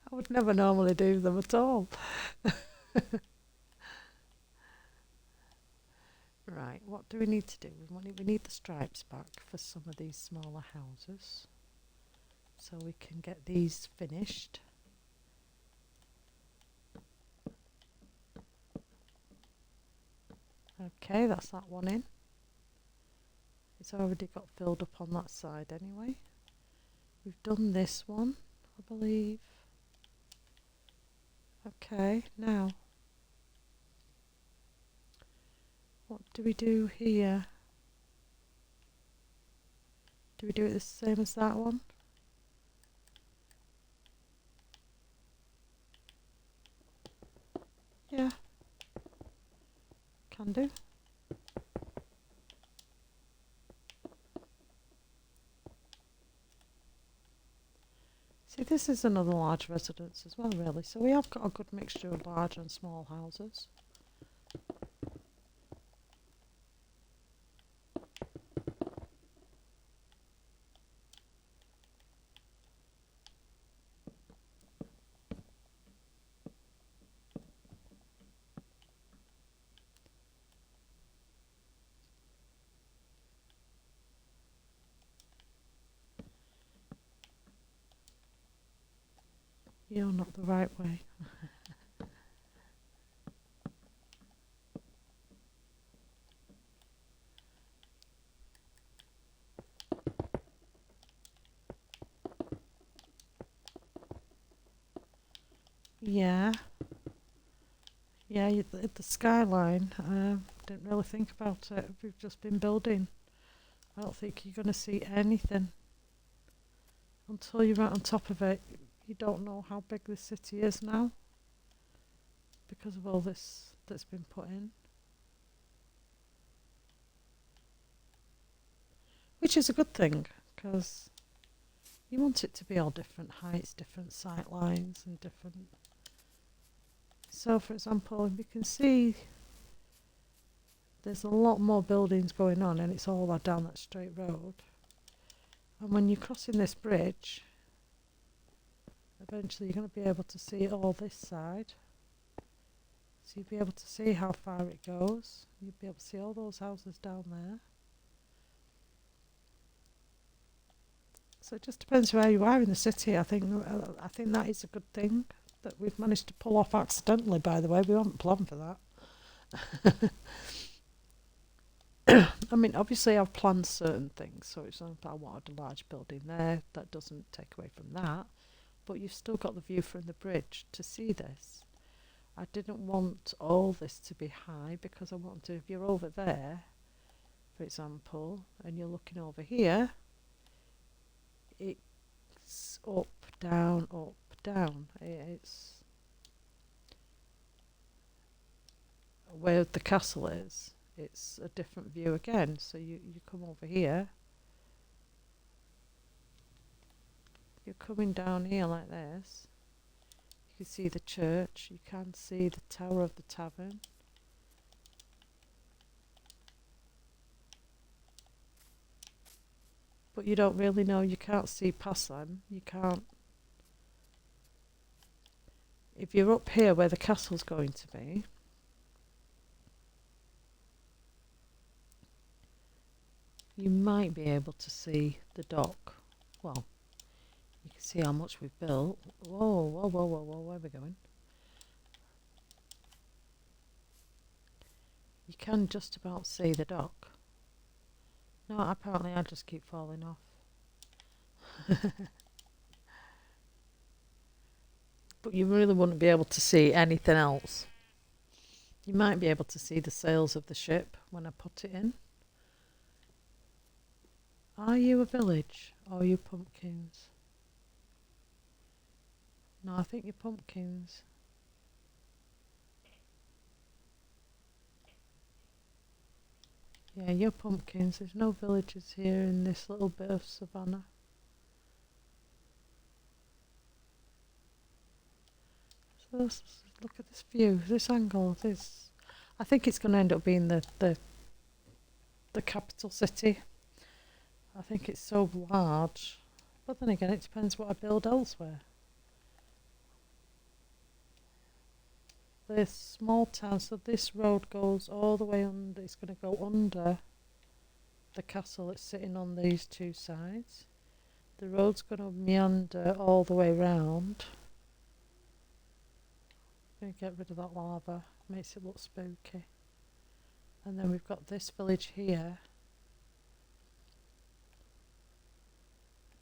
I would never normally do them at all. Right, what do we need to do? We need the stripes back for some of these smaller houses. So we can get these finished. Okay, that's that one in. It's already got filled up on that side anyway. We've done this one, I believe. Okay, now what do we do here? Do we do it the same as that one? Yeah, can do. See, this is another large residence as well, really. So we have got a good mixture of large and small houses. You're not the right way. Yeah. Yeah, the skyline, didn't really think about it. We've just been building. I don't think you're going to see anything until you're right on top of it. You don't know how big this city is now because of all this that's been put in. Which is a good thing, because you want it to be all different heights, different sight lines, and different. So, for example, you can see there's a lot more buildings going on, and it's all down that straight road. And when you're crossing this bridge, eventually you're going to be able to see all this side. So you'll be able to see how far it goes. You'll be able to see all those houses down there. So it just depends where you are in the city. I think that is a good thing that we've managed to pull off accidentally. By the way, we haven't planned for that. I mean, obviously I've planned certain things. So it's not that I wanted a large building there. That doesn't take away from that. But you've still got the view from the bridge to see this. I didn't want all this to be high because I wanted to, if you're over there, for example, and you're looking over here, it's up, down, up, down. It's where the castle is. It's a different view again. So you come over here. You're coming down here like this. You can see the church. You can see the tower of the tavern. But you don't really know. You can't see past them. You can't. If you're up here where the castle's going to be, you might be able to see the dock. Well, you can see how much we've built. Whoa, whoa, whoa, whoa, whoa, where are we going? You can just about see the dock. No, apparently I just keep falling off. But you really wouldn't be able to see anything else. You might be able to see the sails of the ship when I put it in. Are you a village or are you pumpkins? No, I think you're pumpkins. Yeah, you're pumpkins. There's no villages here in this little bit of savannah. So look at this view, this angle, this. I think it's going to end up being the capital city. I think it's so large. But then again, it depends what I build elsewhere. This small town, so this road goes all the way under, it's going to go under the castle that's sitting on these two sides. The road's going to meander all the way round. Going to get rid of that lava, makes it look spooky. And then we've got this village here.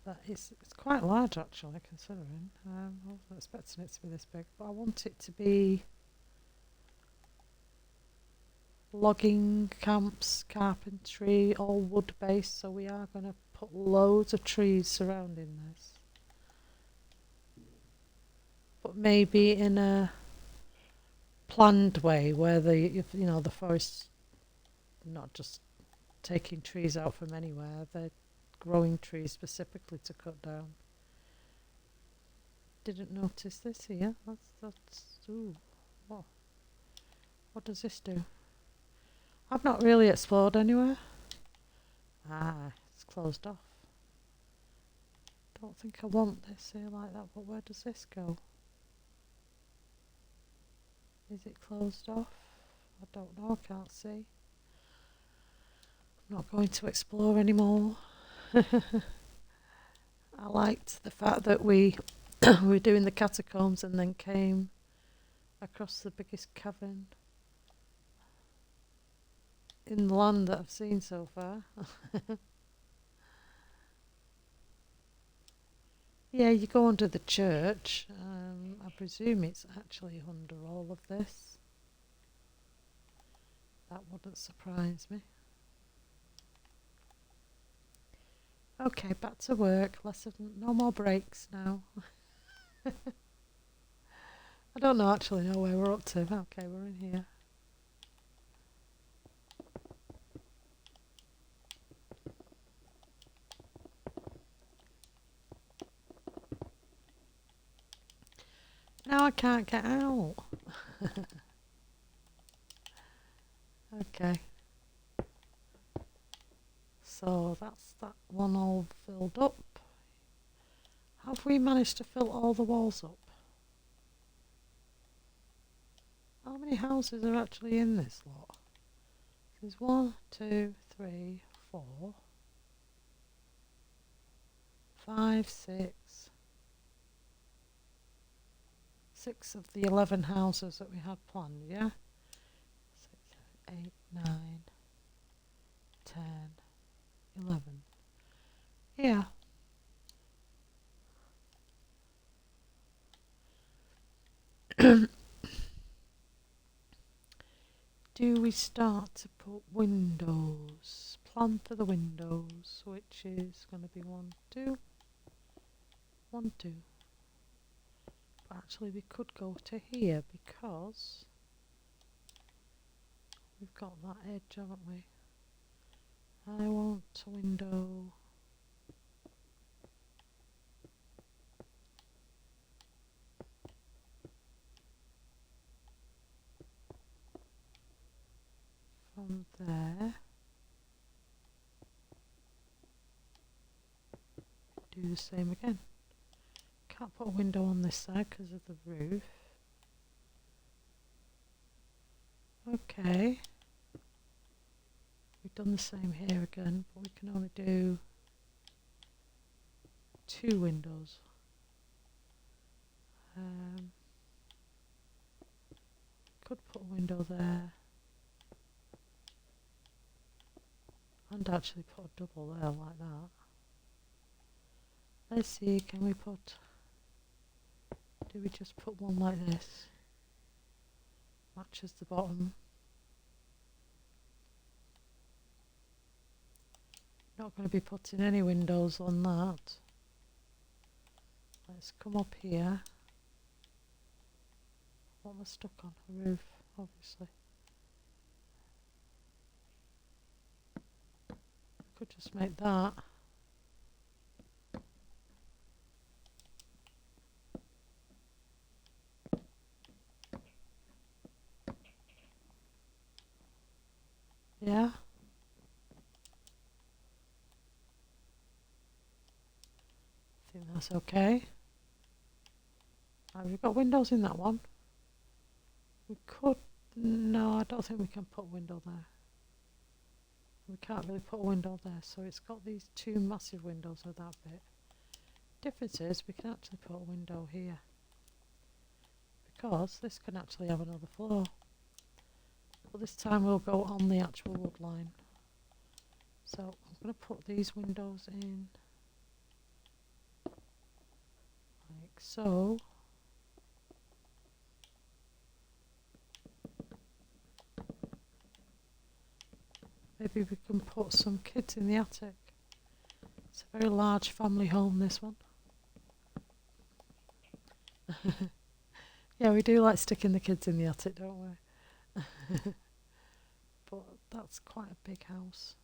That is, it's quite large actually, considering. I wasn't expecting it to be this big, but I want it to be logging camps, carpentry, all wood based, so we are going to put loads of trees surrounding this. But maybe in a planned way where the forest's not just taking trees out from anywhere, they're growing trees specifically to cut down. Didn't notice this here. That's ooh, what does this do? I've not really explored anywhere. Ah, it's closed off. Don't think I want this here like that, but where does this go? Is it closed off? I don't know, I can't see. I'm not going to explore anymore. I liked the fact that we we were doing the catacombs and then came across the biggest cavern in the land that I've seen so far. Yeah, you go under the church. I presume it's actually under all of this. That wouldn't surprise me. Okay, back to work. No more breaks now. I don't actually know where we're up to. Okay, we're in here. Now I can't get out. Okay. So that's that one all filled up. Have we managed to fill all the walls up? How many houses are actually in this lot? There's 1, 2, 3, 4, 5, 6. 6 of the 11 houses that we had planned, yeah? 6, 7, 8, 9, 10, 11. Yeah. Do we start to put windows? Plan for the windows, which is going to be 1, 2. 1, 2. But actually we could go to here because we've got that edge, haven't we? I want a window. From there. Do the same again. Can't put a window on this side because of the roof. Okay. We've done the same here again, but we can only do 2 windows. Could put a window there. And actually put a double there like that. Let's see, can we put... Do we just put one like this? Matches the bottom. Not going to be putting any windows on that. Let's come up here. What am I stuck on? A roof, obviously. Could just make that. Yeah. I think that's okay. Have you got windows in that one? We could... No, I don't think we can put a window there. We can't really put a window there, so it's got these 2 massive windows with that bit. Difference is we can actually put a window here. Because this can actually have another floor. But this time we'll go on the actual wood line. So I'm going to put these windows in. Like so. Maybe we can put some kids in the attic. It's a very large family home, this one. Yeah, we do like sticking the kids in the attic, don't we? But that's quite a big house.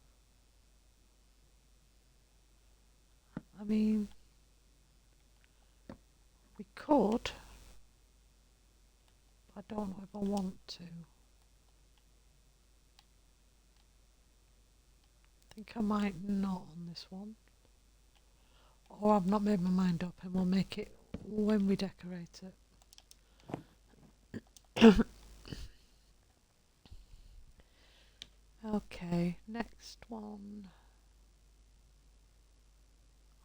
I mean, we could, but I don't know if I want to. I think I might not on this one. Or I've not made my mind up and we'll make it when we decorate it. Okay, next one.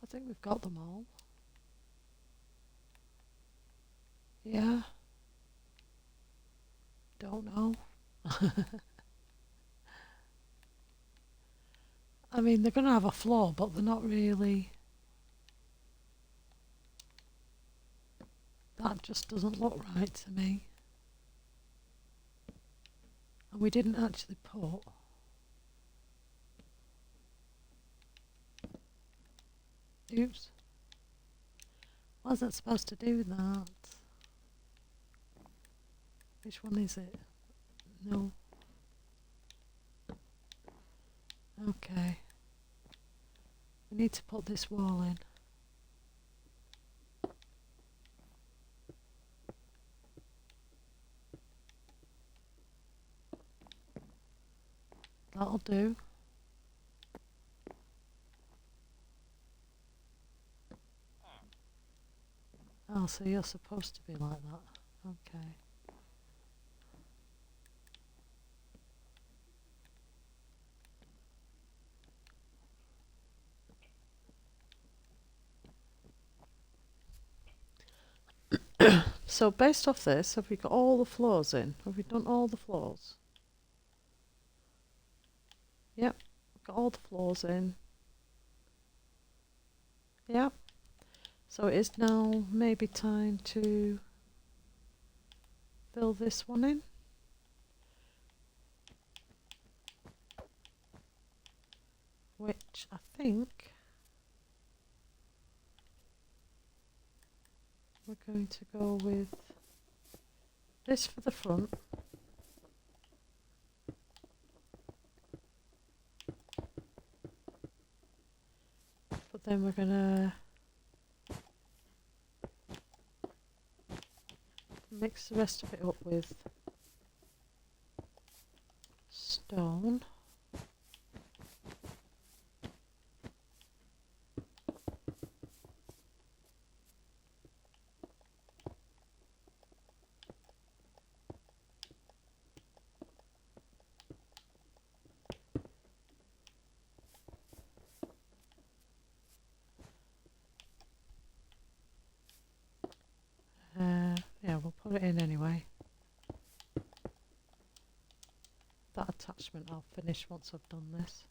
I think we've got them all. Yeah. Don't know. I mean, they're going to have a floor, but they're not really. That just doesn't look right to me. And we didn't actually put. Oops. Wasn't supposed to do that. Which one is it? No. Okay. We need to put this wall in. That'll do. Oh, so you're supposed to be like that. Okay. So based off this, have we got all the floors in? Have we done all the floors? Yep, got all the floors in. Yep. So it is now maybe time to fill this one in. Which I think we're going to go with this for the front. But then we're gonna mix the rest of it up with stone. Yeah, we'll put it in anyway. That attachment I'll finish once I've done this.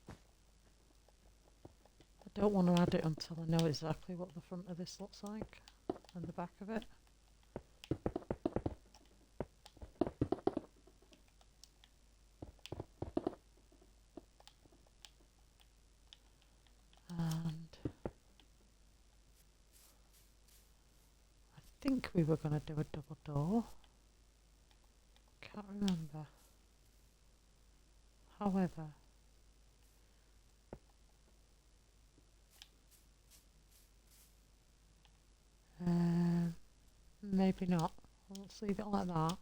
I don't want to add it until I know exactly what the front of this looks like and the back of it. And I think we were going to do a double door. Can't remember. However, maybe not. Let's leave it like that.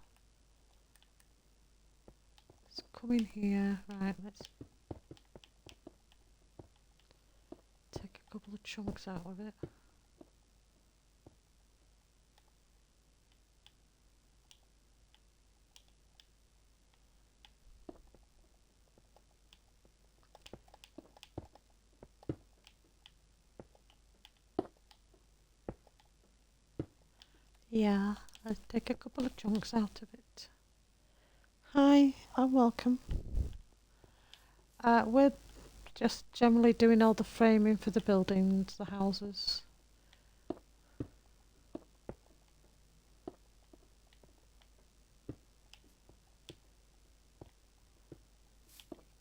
Let's come in here. Right, let's take a couple of chunks out of it. Yeah, I'll take a couple of chunks out of it. Hi, and welcome. We're just generally doing all the framing for the buildings, the houses.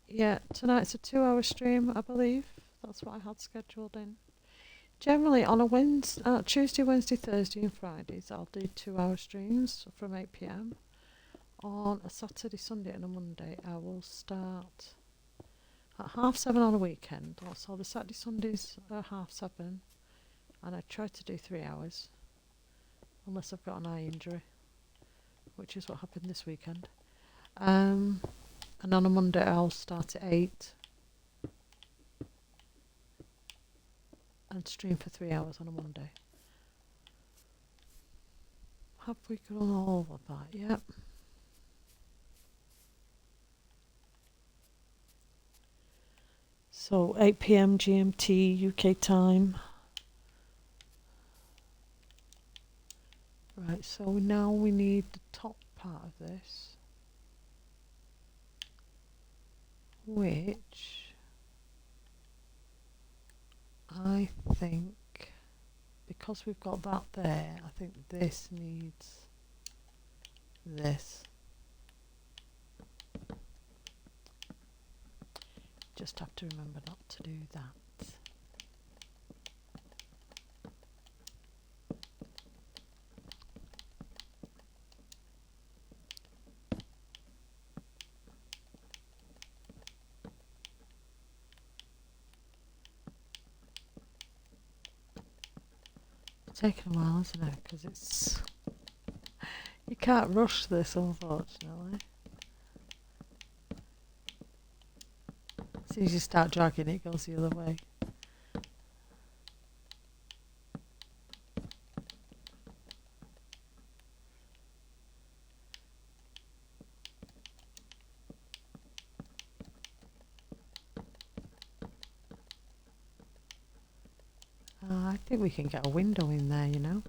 Yeah, tonight's a 2-hour stream, I believe. That's what I had scheduled in. Generally on a Tuesday, Wednesday, Thursday and Fridays I'll do 2-hour streams from 8 PM. On a Saturday, Sunday and a Monday I will start at 7:30 on a weekend. So the Saturday, Sundays are 7:30 and I try to do 3 hours unless I've got an eye injury, which is what happened this weekend. And on a Monday I'll start at 8 and stream for 3 hours on a Monday. Have we gone all of that? Yep. So 8 PM GMT UK time. Right, so now we need the top part of this, which I think, because we've got that there, I think this needs this. Just have to remember not to do that. It's taken a while, isn't it? Because it's... You can't rush this, unfortunately. As soon as you start dragging, it goes the other way. I think we can get a window in there, you know.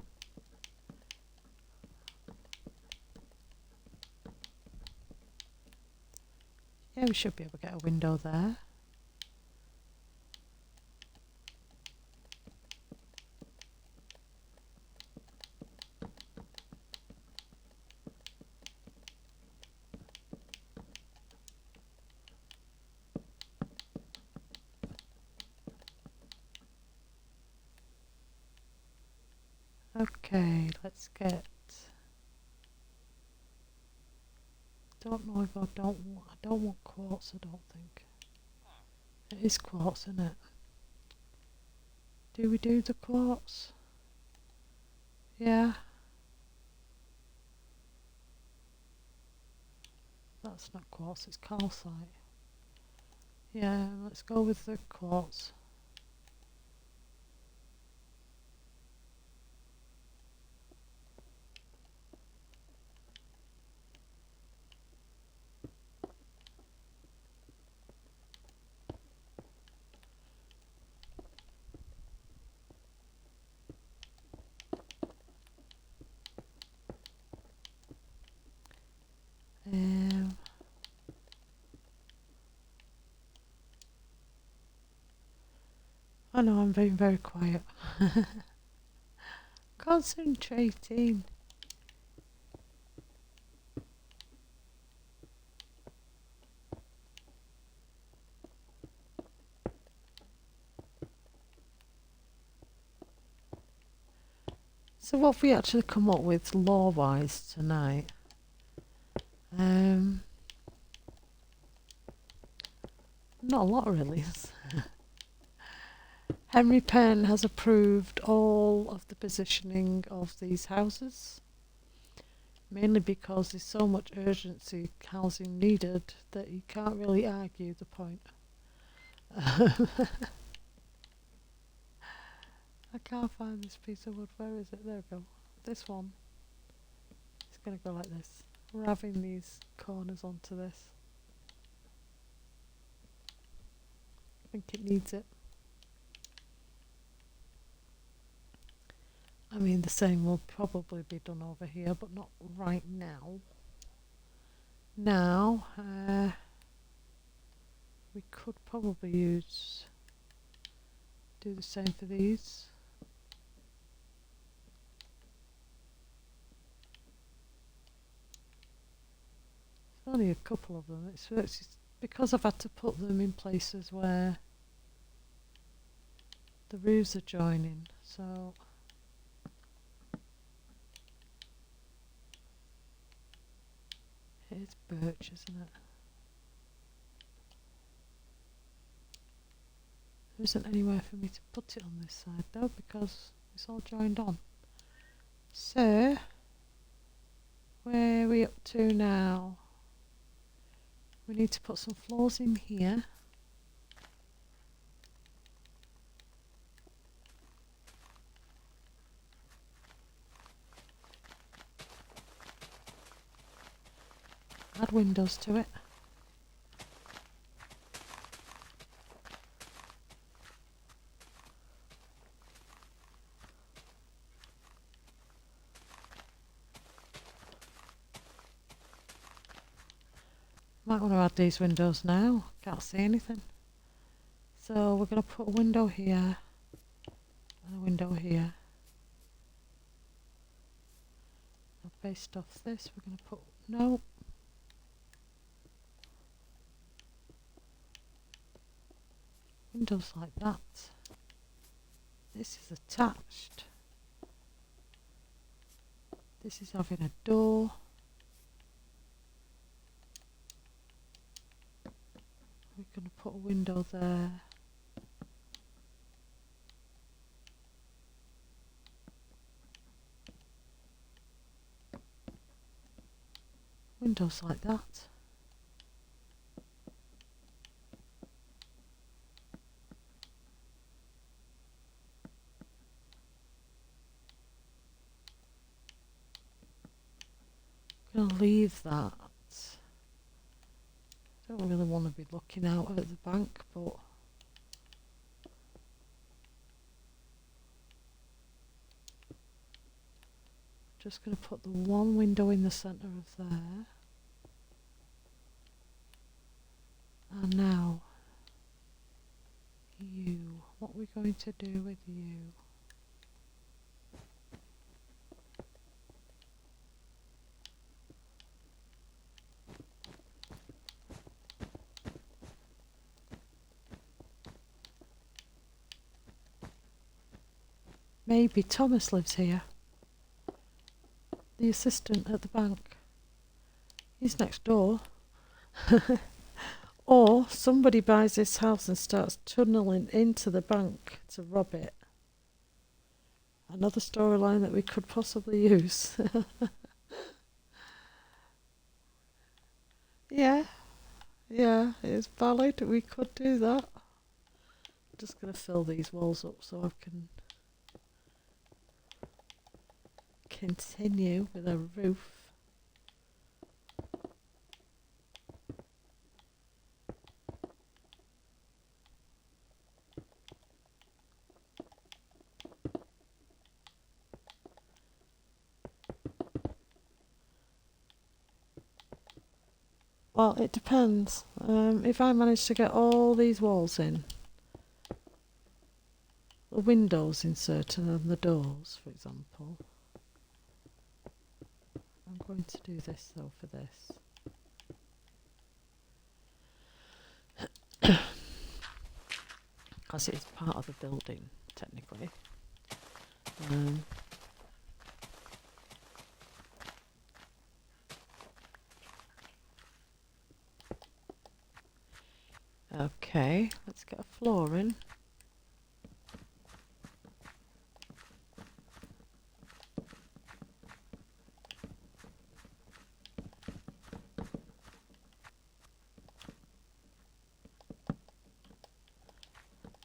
Yeah, we should be able to get a window there. Okay, let's get... Don't know if I don't want quartz, I don't think. It is quartz, isn't it? Do we do the quartz? Yeah. That's not quartz, it's calcite. Yeah, let's go with the quartz. I know I'm being very quiet. Concentrating. So what have we actually come up with law-wise tonight? Not a lot really. Henry Penn has approved all of the positioning of these houses, mainly because there's so much urgency housing needed that you can't really argue the point. I can't find this piece of wood. Where is it? There we go. This one. It's going to go like this. We're having these corners onto this. I think it needs it. I mean, the same will probably be done over here, but not right now. Now, we could probably do the same for these. There's only a couple of them. It's because I've had to put them in places where the roofs are joining, so it is birch, isn't it? There isn't anywhere for me to put it on this side though, because it's all joined on. So, where are we up to now? We need to put some floors in here. Add windows to it. Might want to add these windows now. Can't see anything. So we're going to put a window here and a window here. Based off this, we're going to put no. Windows like that. This is attached. This is having a door. We're going to put a window there. Windows like that. I'm going to leave that. I don't really want to be looking out at the bank, but just going to put the one window in the centre of there. And now, you. What are we going to do with you? Maybe Thomas lives here. The assistant at the bank. He's next door. Or somebody buys this house and starts tunneling into the bank to rob it. Another storyline that we could possibly use. Yeah, it's valid. We could do that. I'm just going to fill these walls up so I can continue with a roof. Well, it depends. If I manage to get all these walls in, the windows inserted and the doors, for example. I'm going to do this though for this. Because it's part of the building, technically. Okay, let's get a floor in.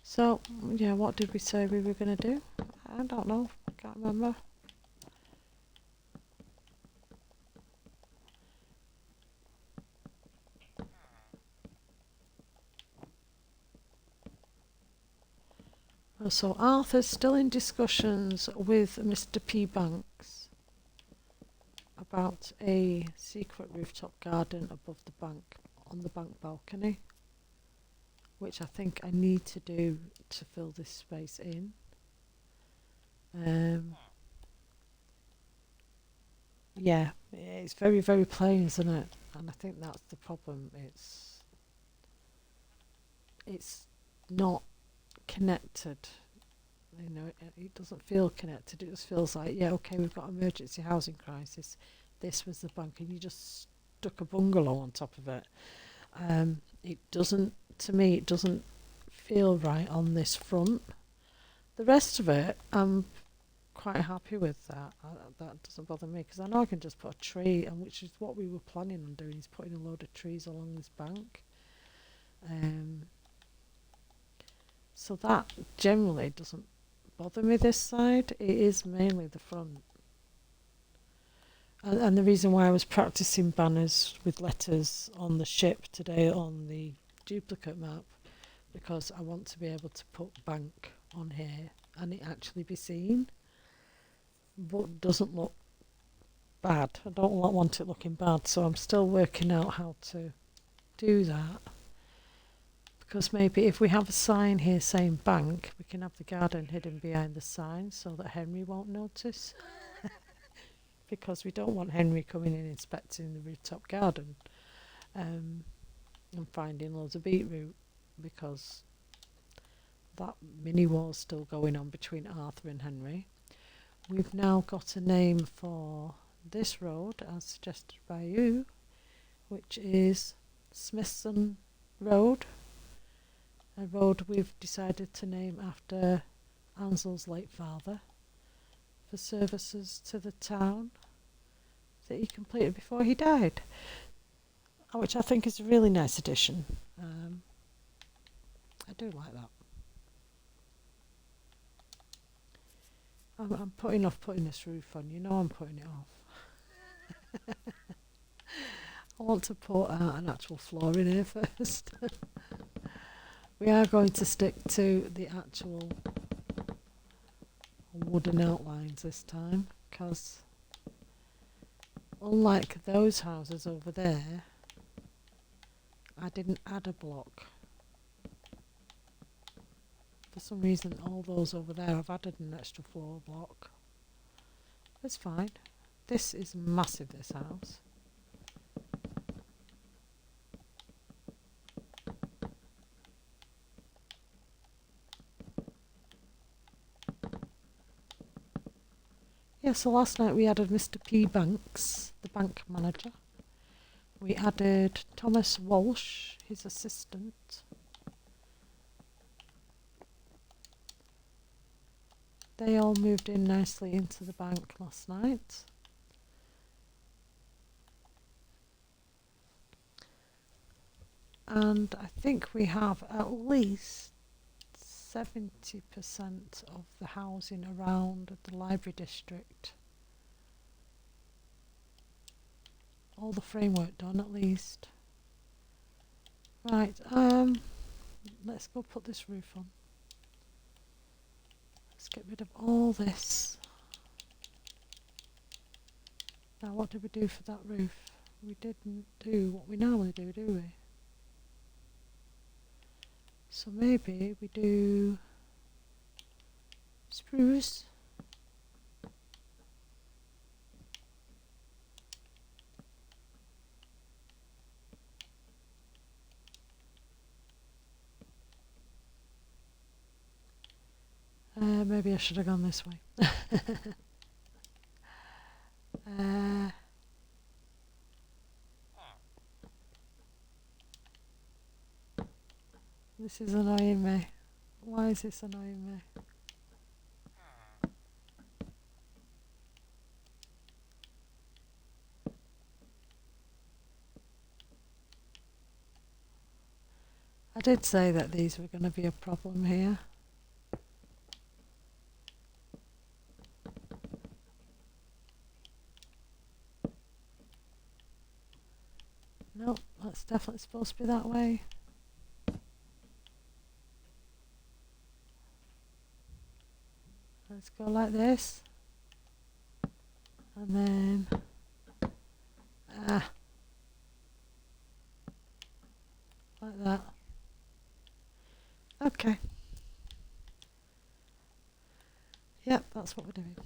So, yeah, what did we say we were going to do? I don't know, can't remember. So Arthur's still in discussions with Mr. P. Banks about a secret rooftop garden above the bank, on the bank balcony, which I think I need to do to fill this space in. Yeah, it's very, very plain, isn't it? And I think that's the problem. It's not connected. You know, it doesn't feel connected. It just feels like, yeah, okay, we've got emergency housing crisis. This was the bank, and you just stuck a bungalow on top of it. It doesn't, to me, it doesn't feel right on this front. The rest of it, I'm quite happy with that. That doesn't bother me, because I know I can just put a tree, and which is what we were planning on doing, is putting a load of trees along this bank. So that generally doesn't bother me this side. It is mainly the front. And the reason why I was practicing banners with letters on the ship today on the duplicate map, because I want to be able to put bank on here and it actually be seen, but doesn't look bad. I don't want it looking bad, so I'm still working out how to do that. Because maybe if we have a sign here saying bank, we can have the garden hidden behind the sign so that Henry won't notice. Because we don't want Henry coming in inspecting the rooftop garden and finding loads of beetroot, because that mini war's still going on between Arthur and Henry. We've now got a name for this road as suggested by you, which is Smithson Road, a road we've decided to name after Ansel's late father for services to the town that he completed before he died, which I think is a really nice addition. I do like that. I'm putting off putting this roof on. You know I'm putting it off. I want to put out an actual floor in here first. We are going to stick to the actual wooden outlines this time, because unlike those houses over there, I didn't add a block. For some reason, all those over there, I've added an extra floor block. It's fine. This is massive, this house. Yeah, so last night we added Mr. P. Banks, the bank manager. We added Thomas Walsh, his assistant. They all moved in nicely into the bank last night. And I think we have at least 70% of the housing around the library district. All the framework done at least. Right, let's go put this roof on. Let's get rid of all this. Now what did we do for that roof? We didn't do what we normally do we? So maybe we do spruce. Maybe I should have gone this way. This is annoying me. Why is this annoying me? I did say that these were going to be a problem here. Nope, that's definitely supposed to be that way. Let's go like this. And then like that. Okay. Yep, that's what we're doing.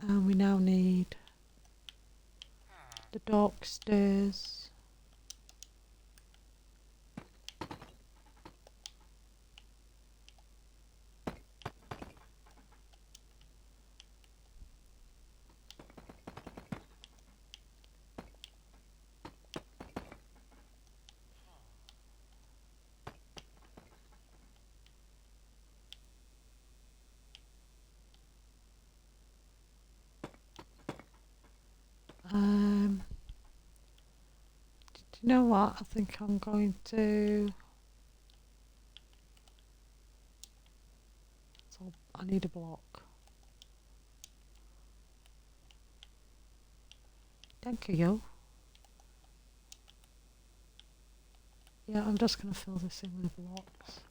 And we now need the dock stairs. Do you know what? I think I'm going to. So I need a block. Thank you. Yeah, I'm just going to fill this in with blocks.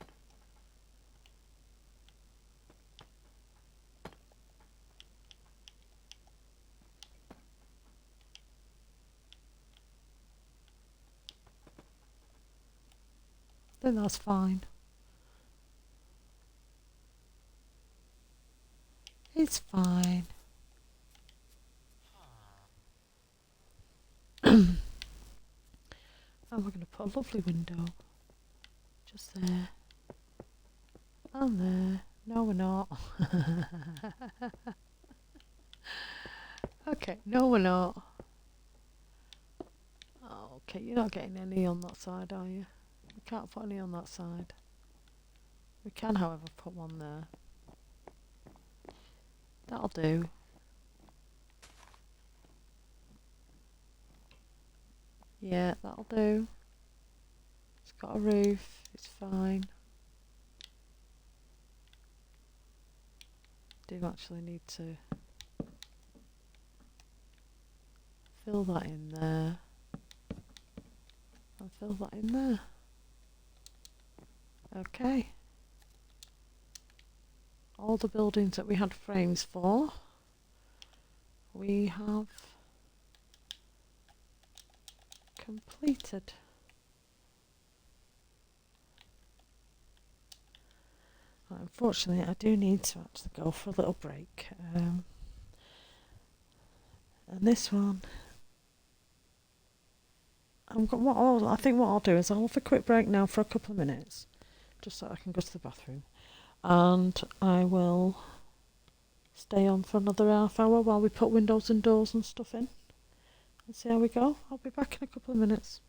think that's fine. It's fine. And we're going to put a lovely window just there and there. No, we're not. Okay, no, we're not. Oh, okay, you're not getting any on that side, are you? We can't put any on that side. We can, however, put one there. That'll do. Yeah, that'll do. It's got a roof, it's fine. Do actually need to fill that in there. And fill that in there. Okay. All the buildings that we had frames for, we have completed. Unfortunately, I do need to actually go for a little break. And this one, I think what I'll do is I'll have a quick break now for a couple of minutes, just so I can go to the bathroom, and I will stay on for another half hour while we put windows and doors and stuff in, and see how we go. I'll be back in a couple of minutes.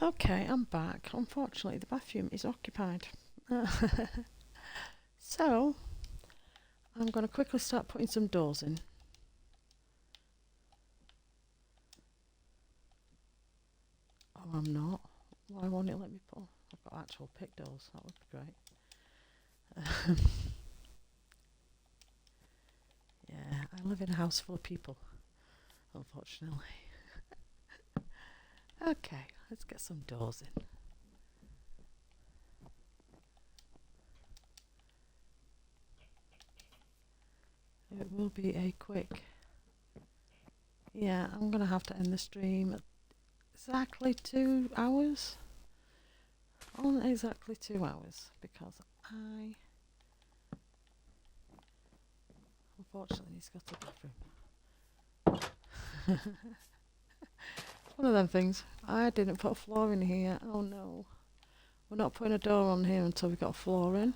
Okay, I'm back. Unfortunately, the bathroom is occupied. So, I'm going to quickly start putting some doors in. Oh, I'm not. Why won't it let me put? I've got actual pick doors. That would be great. Yeah, I live in a house full of people, unfortunately. Okay, let's get some doors in. It will be a quick. Yeah, I'm going to have to end the stream at exactly 2 hours. On exactly 2 hours, because I unfortunately need to go to the bathroom. One of them things. I didn't put a floor in here. Oh no. We're not putting a door on here until we got a floor in.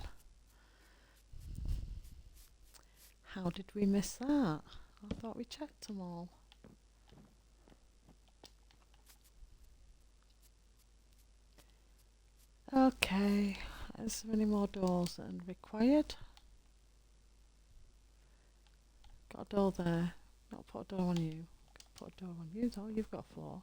How did we miss that? I thought we checked them all. Okay. Is there any more doors than required? Got a door there. Not put a door on you. Put a door on you though. You've got a floor.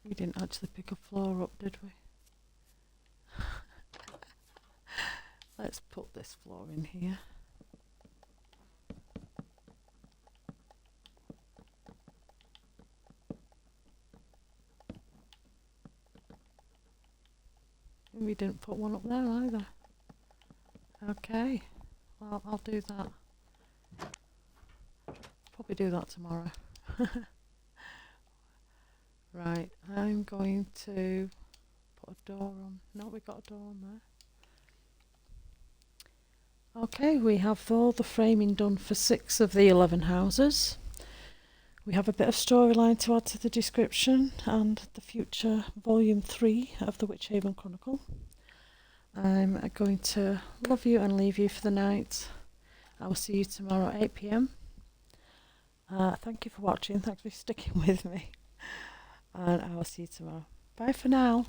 We didn't actually pick a floor up, did we? Let's put this floor in here. And we didn't put one up there either. Okay, well I'll do that. Probably do that tomorrow. Right, I'm going to put a door on. No, we got a door on there. Okay, we have all the framing done for 6 of the 11 houses. We have a bit of storyline to add to the description and the future volume 3 of the Witchhaven Chronicle. I'm going to love you and leave you for the night. I will see you tomorrow at 8 p.m. Thank you for watching. Thanks for sticking with me. And I will see you tomorrow. Bye for now.